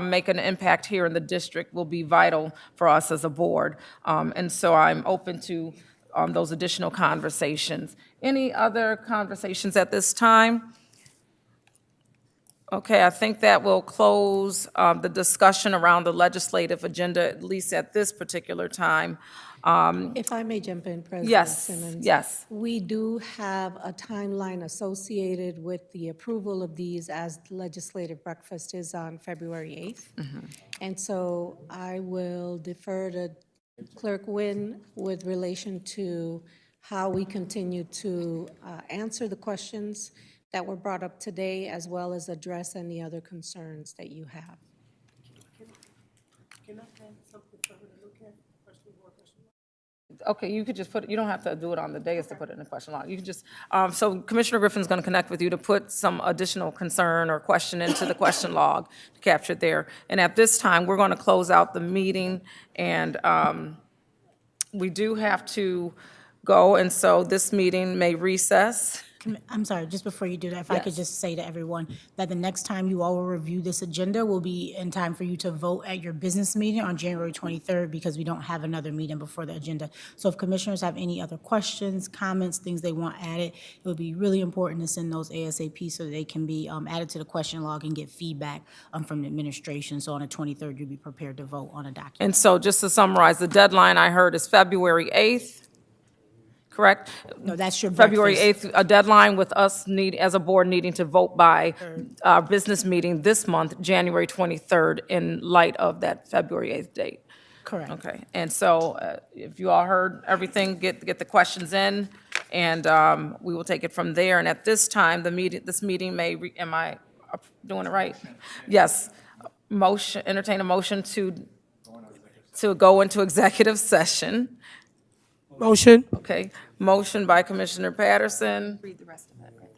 make an impact here in the district will be vital for us as a board. And so I'm open to those additional conversations. Any other conversations at this time? Okay, I think that will close the discussion around the legislative agenda, at least at this particular time. If I may jump in, President Yes, Simmons. yes. We do have a timeline associated with the approval of these as the legislative breakfast is on February 8th. And so I will defer to Clerk Nguyen with relation to how we continue to answer the questions that were brought up today, as well as address any other concerns that you have. Okay, you could just put, you don't have to do it on the dais to put it in the question log. You can just, so Commissioner Griffin's going to connect with you to put some additional concern or question into the question log to capture it there. And at this time, we're going to close out the meeting, and we do have to go, and so this meeting may recess I'm sorry, just before you do that, if I could Yes. just say to everyone that the next time you all will review this agenda will be in time for you to vote at your business meeting on January 23rd, because we don't have another meeting before the agenda. So if commissioners have any other questions, comments, things they want added, it would be really important to send those ASAP so that they can be added to the question log and get feedback from the administration. So on the 23rd, you'll be prepared to vote on a document. And so just to summarize, the deadline I heard is February 8th, correct? No, that's your February breakfast. 8th, a deadline with us as a board needing to vote by our business meeting this month, January 23rd, in light of that February 8th date. Correct. Okay, and so if you all heard everything, get the questions in, and we will take it from there. And at this time, this meeting may, am I doing it right? Yes. Entertain a motion to go into executive session. Motion? Okay, motion by Commissioner Patterson. Read the rest of it right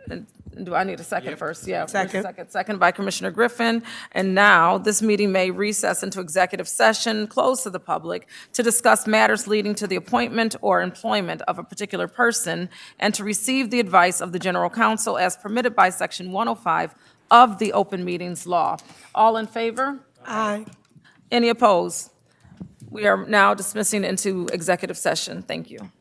there. And do I need a second first? Yeah. Second. Second by Commissioner Griffin. And now, this meeting may recess into executive session, closed to the public, to discuss matters leading to the appointment or employment of a particular person, and to receive the advice of the general counsel as permitted by Section 105 of the Open Meetings Law. All in favor? Aye. Any opposed? We are now dismissing into executive session. Thank you.